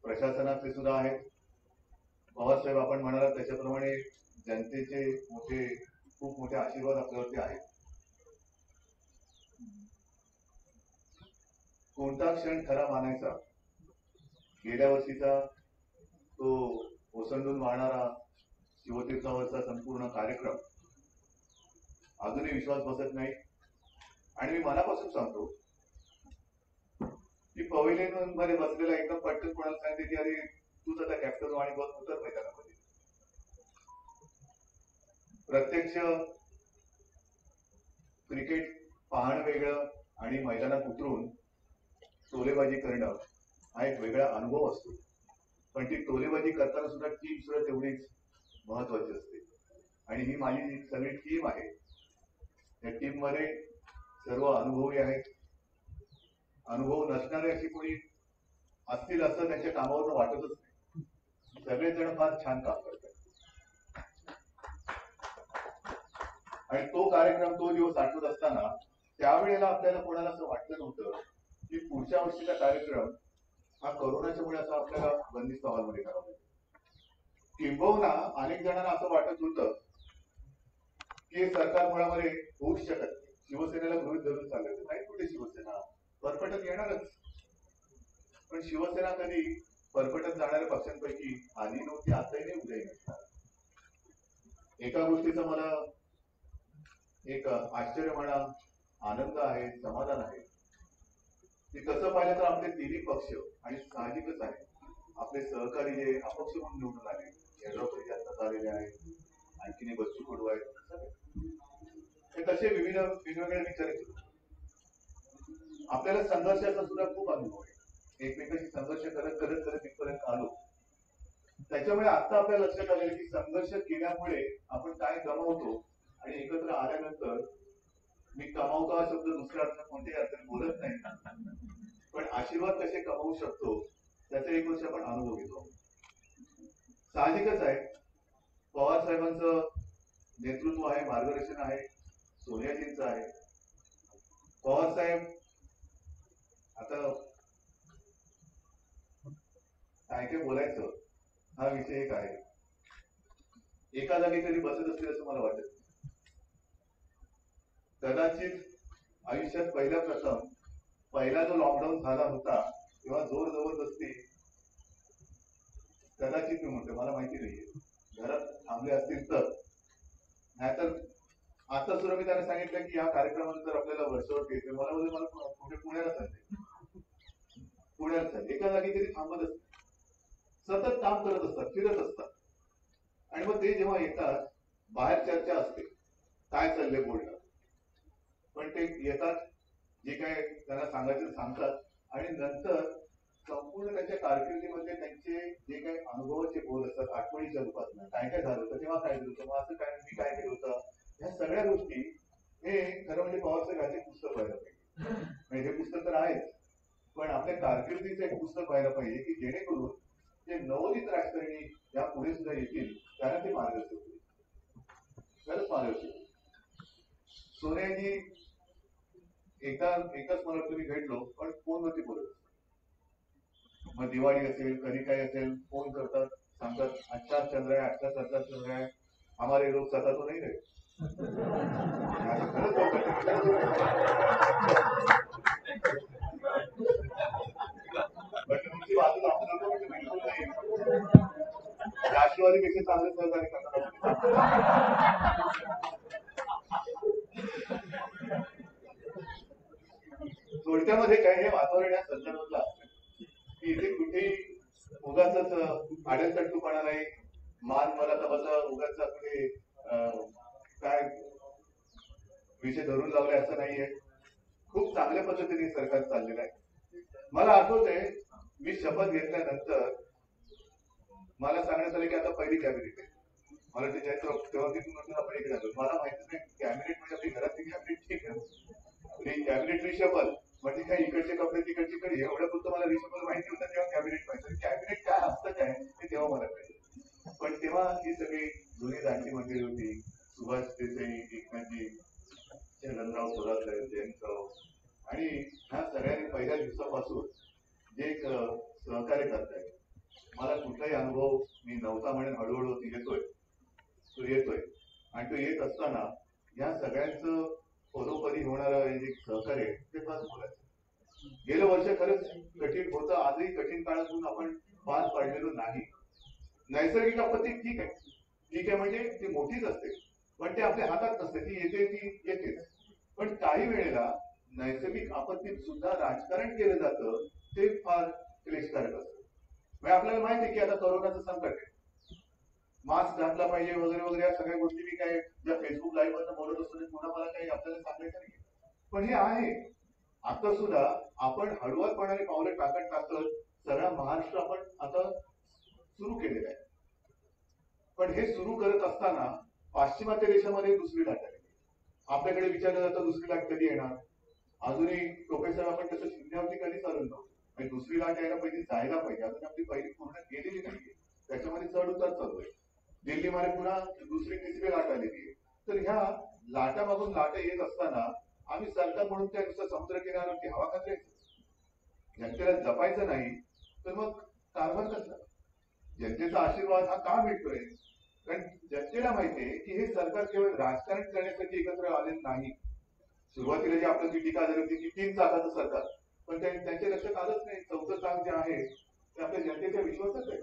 प्रशासनाचे सुद्धा आहेत. पवारसाहेब आपण म्हणालात त्याच्याप्रमाणे जनतेचे खूप मोठे आशीर्वाद आपल्यावरती आहेत. कोणता क्षण खरा मानायचा, गेल्या वर्षीचा तो ओसंडून वाहणारा शिवतीर्थावरचा संपूर्ण कार्यक्रम अजूनही विश्वास बसत नाही. आणि मी मनापासून सांगतो की पवेलियन मध्ये बसलेला एकदम पटकन कोणाला सांगते की अरे तूच आता कॅप्टन आणि बस उतर मैदानामध्ये. प्रत्यक्ष क्रिकेट पाहणं वेगळं आणि मैदानात उतरून टोलेबाजी करणं हा एक वेगळा अनुभव असतो. पण ती टोलेबाजी करताना सुद्धा टीम सुद्धा तेवढीच महत्वाची असते. आणि ही माझी सगळी टीम आहे. या टीम मध्ये सर्व अनुभवी आहेत. अनुभव नसणारे अशी कोणी असतील असं त्यांच्या कामावर वाटतच नाही. सगळेजण फार छान काम करतात. आणि तो कार्यक्रम तो दिवस आठवत असताना त्यावेळेला आपल्याला कोणाला असं वाटलं नव्हतं की पुढच्या वर्षीचा कार्यक्रम हा कोरोनाच्या मुळे असा आपल्याला बंदिस्त हॉलमध्ये करावा लागेल. किंबहुना अनेक जणांना असं वाटत होतं की हे सरकार मुळामध्ये होऊच शकत नाही. शिवसेनेला गृहीत धरून चाललं नाही. कुठे शिवसेना परपटत येणारच. पण शिवसेना कधी परपटत जाणाऱ्या पक्षांपैकी आधी नव्हती, आताही नाही, उद्याही नसणार. एका गोष्टीचा मला एक आश्चर्य म्हणा, आनंद आहे, समाधान आहे की कसं पाहिलं तर आपले तिन्ही पक्ष आणि साहजिकच आहे आपले सहकारी जे अपक्ष म्हणून निवडून आले, यड्रावकर जास्त झालेले आहेत, आणखीन बच्चू कडू आहेत, हे तसे वेगवेगळे विचार आहेत. आपल्याला संघर्षाचा सुद्धा खूप अनुभव आहे. एकमेकांशी संघर्ष करत करत करत इथपर्यंत आलो. त्याच्यामुळे आता आपल्या लक्षात आलेलं की संघर्ष केल्यामुळे आपण काय गमावतो आणि एकत्र आल्यानंतर मी कमावतो हा शब्द दुसऱ्या अर्थात कोणत्याही अर्थाने बोलत नाही, पण आशीर्वाद कसे कमावू शकतो त्याचा एक वर्ष आपण अनुभव घेतो. साहजिकच आहे पवार साहेबांचं नेतृत्व आहे, मार्गदर्शन आहे, सोनियाजींचं आहे. पवार साहेब आता काय काय बोलायचं हा विषय एक आहे. एका जागी कधी बसत असतील असं मला वाटत. कदाचित आयुष्यात पहिला जो लॉकडाऊन झाला होता तेव्हा जोर जबरदस्ती कदाचित मी म्हणतो, मला माहिती नाहीये, घरात थांबले असतील तर. नाहीतर आता सुद्धा मी त्यांना सांगितलं की या कार्यक्रमानंतर आपल्याला वर्षभर घ्यायचं. मला कुठे पुण्याला चालते, पुण्याला चालते. एका जागी तरी थांबत असते, सतत काम करत असतात, फिरत असतात. आणि मग ते जेव्हा येतात बाहेर चर्चा असते काय चाललंय बोलणं, पण ते येतात जे काय त्यांना सांगायचं सांगतात आणि नंतर संपूर्ण त्यांच्या कारकिर्दीमध्ये त्यांचे जे काही अनुभवाचे बोल असतात आठवणीच्या रूपात, काय काय झालं होतं तेव्हा, काय झालं होतं, मग असं काय मी काय केलं होतं, ह्या सगळ्या गोष्टी हे खरं म्हणजे पवारसाहेब याचे पुस्तक व्हायला पाहिजे. हे पुस्तक तर आहेच, पण आपल्या कारकिर्दीचं एक पुस्तक व्हायला पाहिजे की जेणेकरून जे नवोदित राजकारणी या पुढे सुद्धा येतील त्यांना ते मार्गदर्शक होईल. खरंच मार्गदर्शक. सोनियाजी एकच मला तुम्ही भेटलो पण फोनवरती बोलत. मग दिवाळी असेल कधी काय असेल फोन करतात, सांगतात अच्छा चल रहा है, अच्छा चर्चा चल रहा है, हमारे लोग सता तो नहीं रहे. तुमची बाजू आपण बिलकुल नाही. राष्ट्रवादीपेक्षा चांगले सहकार्य करतात. थोडक्यामध्ये काय हे वातावरण या संदर्भातलं असतं की इथे कुठेही उगाच आडलतट्टूपणा नाही, मान मला तसा उगाचा कुठे काय विषय धरून लावले असं नाहीये. खूप चांगल्या पद्धतीने सरकार चाललेलं आहे. मला आठवतंय मी शपथ घेतल्यानंतर मला सांगण्यात आलं की आता पहिली कॅबिनेट आहे. मला ते तेव्हा तिथून आपण इकडे आलो. मला माहिती नाही कॅबिनेट म्हणजे आपली घरातली कॅबिनेट ठीक आहे, कॅबिनेट रिशफल म्हणजे काय इकडचे कपडे तिकडचे कडे एवढं फक्त मला रिशफल माहिती होतं. तेव्हा कॅबिनेट माहिती, कॅबिनेट काय असतं काय ते तेव्हा मला कळलं. पण तेव्हा ही सगळी जुनी जाणती मंडळी होती, सुभाष देसाई, एकनाथजी, चंद्रराव थोरात, जयंतराव, आणि ह्या सगळ्यांनी पहिल्या दिवसापासून जे एक सहकार्य करतायत पदोपदी होणारं हे जे सहकार्य आहे ते फार बोलायचं. गेलं वर्ष खरंच कठीण होतं, आजही कठीण काळातून आपण पार पाडलेलो नाही. नैसर्गिक आपत्ती ठीक आहे म्हणजे ती मोठीच असते, पण ते आपल्या हातात नसते, ती येते ती येतेच. पण काही वेळेला नैसर्गिक आपत्तीत सुद्धा राजकारण केलं जातं, ते फार क्लेशकारक असतं. म्हणजे आपल्याला माहिती आहे की आता कोरोनाचं संकट आहे, मास्क घातला पाहिजे वगैरे वगैरे, या सगळ्या गोष्टी मी काय ज्या फेसबुक लाईव्ह वरनं बोलत असतो पुन्हा मला काही आपल्याला सांगायचं नाही. पण हे आहे, आता सुद्धा आपण हळूवारपणाने पावलं टाकत सगळा महाराष्ट्र आपण आता सुरू केलेलं आहे. पण हे सुरू करत असताना पाश्चिमात्य देशामध्ये दुसरी लाट आली. आपल्याकडे विचारलं जातं दुसरी लाट कधी येणार. अजूनही प्रोफेसर आपण तसं शून्यावरती कधी चालून नव्हतो. आणि दुसरी लाट यायला पहिली जायला पाहिजे, अजून आपली पहिली पूर्ण गेलेली नाहीये, त्याच्यामध्ये चढ उतार चालू आहे. दिल्लीमध्ये पुन्हा दुसरी तिसरी लाट आलेली आहे. तर ह्या लाटामागून लाटा येत असताना आम्ही सरकार म्हणून त्या नुसतं समुद्र किनाऱ्यावरती हवा खायचं, जनतेला जपायचं नाही, तर मग कारभार कसला. जनतेचा आशीर्वाद हा का मिळतोय, कारण जनतेला माहितीये की हे सरकार केवळ राजकारण करण्यासाठी एकत्र आलेलं नाही. सुरुवातीला जी आपल्याला ती टीका झाली होती की 3 चाकाचं सरकार, पण त्यांच्या लक्षात आलंच नाही 4थं चाक जे आहे ते आपल्या जनतेच्या विश्वासाच आहे,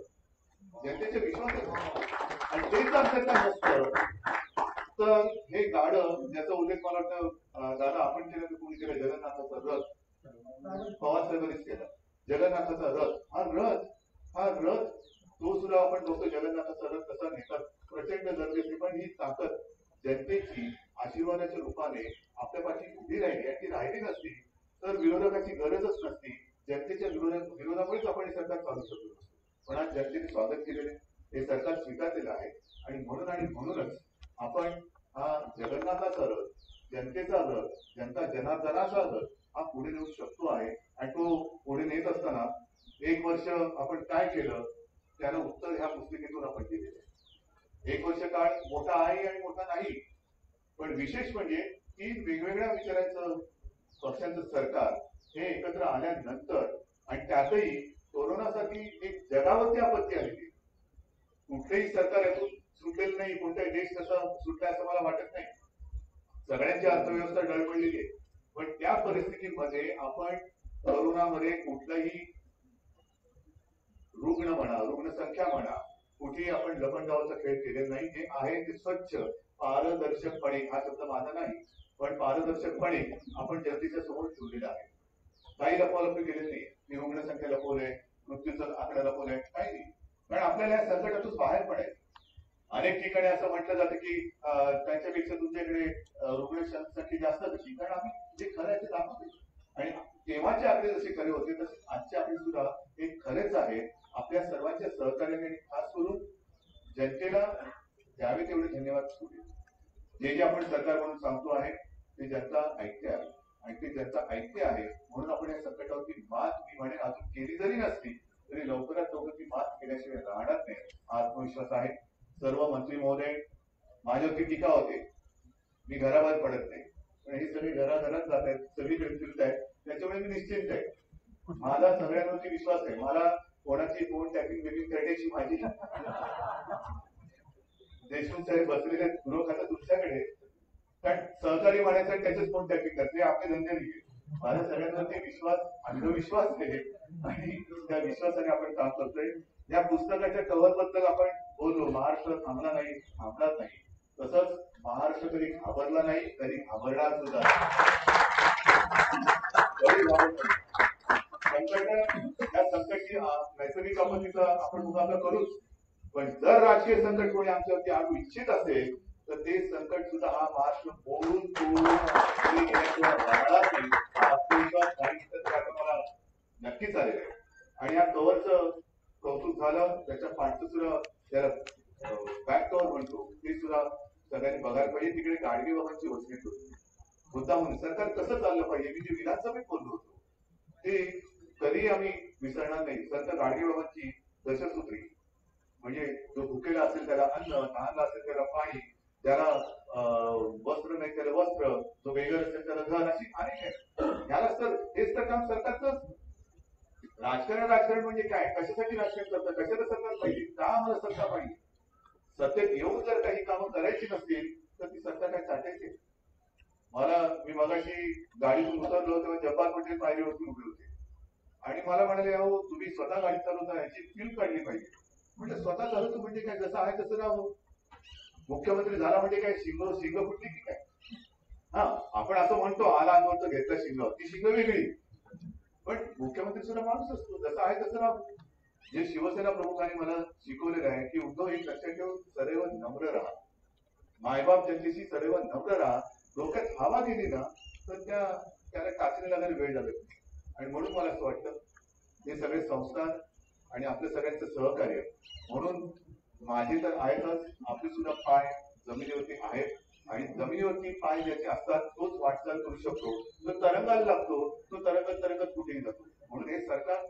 जनतेच्या विश्वासाच आहे. आणि ते जर सरकार नसतं तर हे गाडं, ज्याचा उल्लेख मला वाटतं दादा आपण केलं तर कोणी केलं, जगन्नाथाचा रथ, पवार साहेबांनीच केला. जगन्नाथाचा रथ हा रथ तो सुद्धा आपण बघतो, जगन्नाथाचा रथ कसा नेतात, प्रचंड गर्दीची, पण ही ताकद जनतेची आशीर्वादाच्या रूपाने आपल्या पाठी उभी राहिली. आणि ती राहिली नसती तर विरोधकाची गरजच नसती. जनतेच्या विरोधामुळेच आपण हे सरकार चालू शकतो. पण आज जनतेने स्वागत केलेले, हे सरकार स्वीकारलेलं आहे. आणि म्हणूनच आपण हा जगन्नाथाचा रथ, जनतेचा रथ, जनता जनार्दनाचा रथ हा पुढे नेऊ शकतो आहे. आणि तो पुढे नेत असताना 1 वर्ष आपण काय केलं त्याला उत्तर ह्या पुस्तिकेतून आपण दिलेलं आहे. 1 वर्ष काळ मोठा आहे आणि मोठा नाही, पण विशेष म्हणजे की वेगवेगळ्या विचारांचं पक्षांचं सरकार हे एकत्र आल्यानंतर, आणि त्यातही कोरोनासाठी एक जगावरती आपत्ती आलेली. कुठलेही सरकार यातून सुटलेलं नाही, कोणताही देश तसा सुटला असं मला वाटत नाही. सगळ्यांची अर्थव्यवस्था डळमळलेली आहे. पण त्या परिस्थितीमध्ये आपण कोरोनामध्ये कुठलाही रुग्ण म्हणा, रुग्णसंख्या म्हणा, कुठेही आपण लपंडावाचा खेळ केलेला नाही. जे आहे ते स्वच्छ पारदर्शकपणे, हा शब्द माझा नाही, पण पारदर्शकपणे आपण जनतेच्या समोर ठेवलेला आहे. काही लपवालपी केलेली नाही. मी रुग्णसंख्या लपवलंय, मृत्यूचा आकडा लपवलाय, काही नाही. कारण आपल्याला या संकटातून बाहेर पडायचं. अनेक ठिकाणी असं म्हटलं जातं की त्यांच्यापेक्षा तुमच्याकडे रुग्ण संख्या जास्त कशी, कारण आम्ही जे खरं आहे ते दाखवतो. आणि तेव्हाचे आकडे जसे खरे होते तसे आजचे आकडे सुद्धा हे खरेच आहे. आपल्या सर्वांच्या सहकार्याने, खास करून जनतेला द्यावे तेवढे धन्यवाद. जे आपण सरकार म्हणून सांगतो आहे ते जनता ऐकते आहे, आणि ते जनता ऐकते आहे म्हणून आपण या संकटावरती मात, मी म्हणेन अजून केली जरी नसती तरी लवकरात लवकर ती मात केल्याशिवाय राहणार नाही, आत्मविश्वास आहे. सर्व मंत्री महोदय, माझ्यावरती टीका होते मी घराबाहेर पडत नाही, पण हे सगळे घराघरात जात आहेत, सगळीकडे फिरत आहेत, त्याच्यामुळे मी निश्चिंत आहे. माझा सगळ्यांवरती विश्वास आहे. मला कोणाची फोन टॅपिंग बिपिंग करण्याची माझी देशमुख साहेब बसलेले गृह खातं तुमच्याकडे, कारण सहकारी म्हणायचं त्याच्याच फोन टॅपिंग करते, आपले धंदे नाही. माझा सगळ्यांवरती विश्वास, अंधविश्वास आहे, आणि त्या विश्वासाने आपण काम करतोय. या पुस्तकाच्या कव्हर बद्दल आपण बोललो, महाराष्ट्र थांबला नाही, थांबणार नाही. तसंच महाराष्ट्र कधी घाबरला नाही, कधी घाबरणार सुद्धा संकट, या संकटची नैसर्गिक आपत्तीचा आपण मुकाबला करूच, पण जर राजकीय संकट कोणी आमच्यावरती आणू इच्छित असेल तर ते संकट सुद्धा हा महाराष्ट्र बोलून मला नक्कीच आलेलं आहे. आणि या कव्हरचं कौतुक झालं, त्याच्या पाठचं सुद्धा त्याला बॅक कव्हर म्हणतो ते सुद्धा सगळ्यांनी बघायला पाहिजे. तिकडे गाडगे बाबांची वसणी होती, मुद्दा म्हणून सरकार कसं चाललं पाहिजे, मी जे विधानसभेत बोललो होतो ते कधी आम्ही विसरणार नाही. संत गाडगे बाबांची दशसूत्री, म्हणजे जो भुकेला असेल त्याला अन्न, तहानला असेल त्याला पाणी, ज्याला वस्त्र नाही त्याला वस्त्र, जो बेघर असेल त्याला घर, अशी अनेक आहेत. यालाच तर, हेच तर काम सरकारचं. राजकारण म्हणजे काय, कशासाठी राजकारण करतात, कशाला सरकार पाहिजे, का आम्हाला सरकार पाहिजे. सत्तेत येऊन जर काही कामं करायची नसतील तर ती सत्ता काय चाटायची. मी मगाशी गाडीतून उतरलो तेव्हा जब्बार पटेल पायरीवरती उभे होते आणि मला म्हणाले, अहो तुम्ही स्वतः गाडी चालवता, याची फिल्म काढली पाहिजे. म्हणजे स्वतः चालवतो म्हणजे काय, जसं आहे तसं राहू. मुख्यमंत्री झाला म्हणजे काय शिंग फुटली की काय? हा, आपण असं म्हणतो आला अंगावर घेतला शिंग, ती शिंग वेगळी. पण मुख्यमंत्री सुद्धा माणूस असतो, जसं आहे तसं राहू. जे शिवसेना प्रमुखांनी मला शिकवलेलं आहे की उद्धव एक लक्षात ठेव, सदैव नम्र राहा, मायबाप जनतेशी सदैव नम्र राहा. डोक्यात हवा गेली ना तर त्याला टाचणी लागायला वेळ लागत नाही. आणि म्हणून मला असं वाटतं हे सगळे संस्कार आणि आपल्या सगळ्यांचं सहकार्य, म्हणून माझे तर आहेतच, आपले सुद्धा पाय जमिनीवरती आहेत आणि जमिनीवरती पाय ज्याचे असतात तोच वाटचाल करू शकतो. तो तरंगायला लागतो, तो तरंगत कुठेही जातो. म्हणून हे सरकार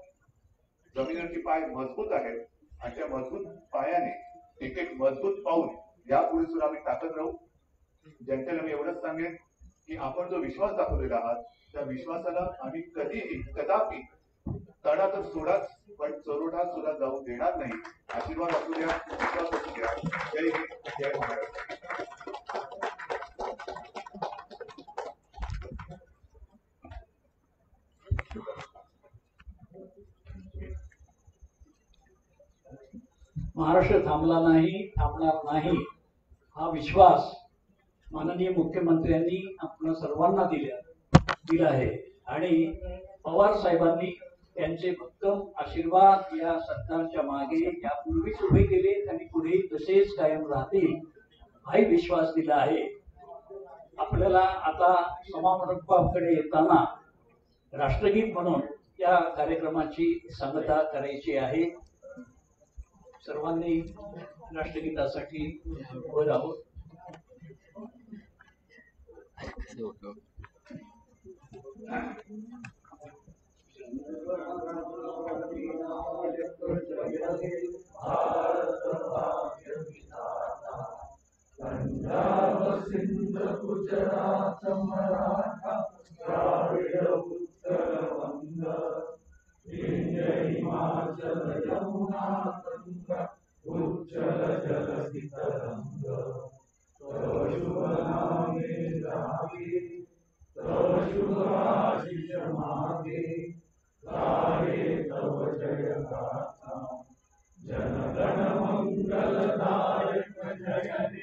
जमिनीवरती पाय मजबूत आहेत आणि त्या मजबूत पायाने एक एक मजबूत पाऊल यापुढे सुद्धा आम्ही टाकत राहू. जनतेला मी एवढंच सांगेन की आपण जो विश्वास दाखवलेला आहात त्या विश्वासाला आम्ही कधीही कदापि तडा तर सोडाच पण चरोडा सुद्धा जाऊ देणार नाही. आशीर्वाद असू द्या, विश्वास असू द्या. जय हिंद, जय महाराष्ट्र. महाराष्ट्र थांबला नाही, थांबणार नाही, हा विश्वास माननीय मुख्यमंत्र्यांनी आपण सर्वांना दिला आहे. आणि पवार साहेबांनी त्यांचे भक्कम आशीर्वाद या सरकारच्या मागे यापूर्वीच उभे केले आणि पुढे तसेच कायम राहतील हाही विश्वास दिला आहे. आपल्याला आता समारोपाकडे येताना राष्ट्रगीत म्हणून या कार्यक्रमाची सांगता करायची आहे. सर्वांनी राष्ट्रगीतासाठी उभं राहून पंजाब सिंध गुजरात मराठा द्राविड उत्तर वंग विंध्य हिमाचल यमुना गंगा उच्चल जलधि तरंग तव शुभ नामे गावे तव शुभ आशीष मागे गाये तव जय गाथा जन गण मंगलदायक जय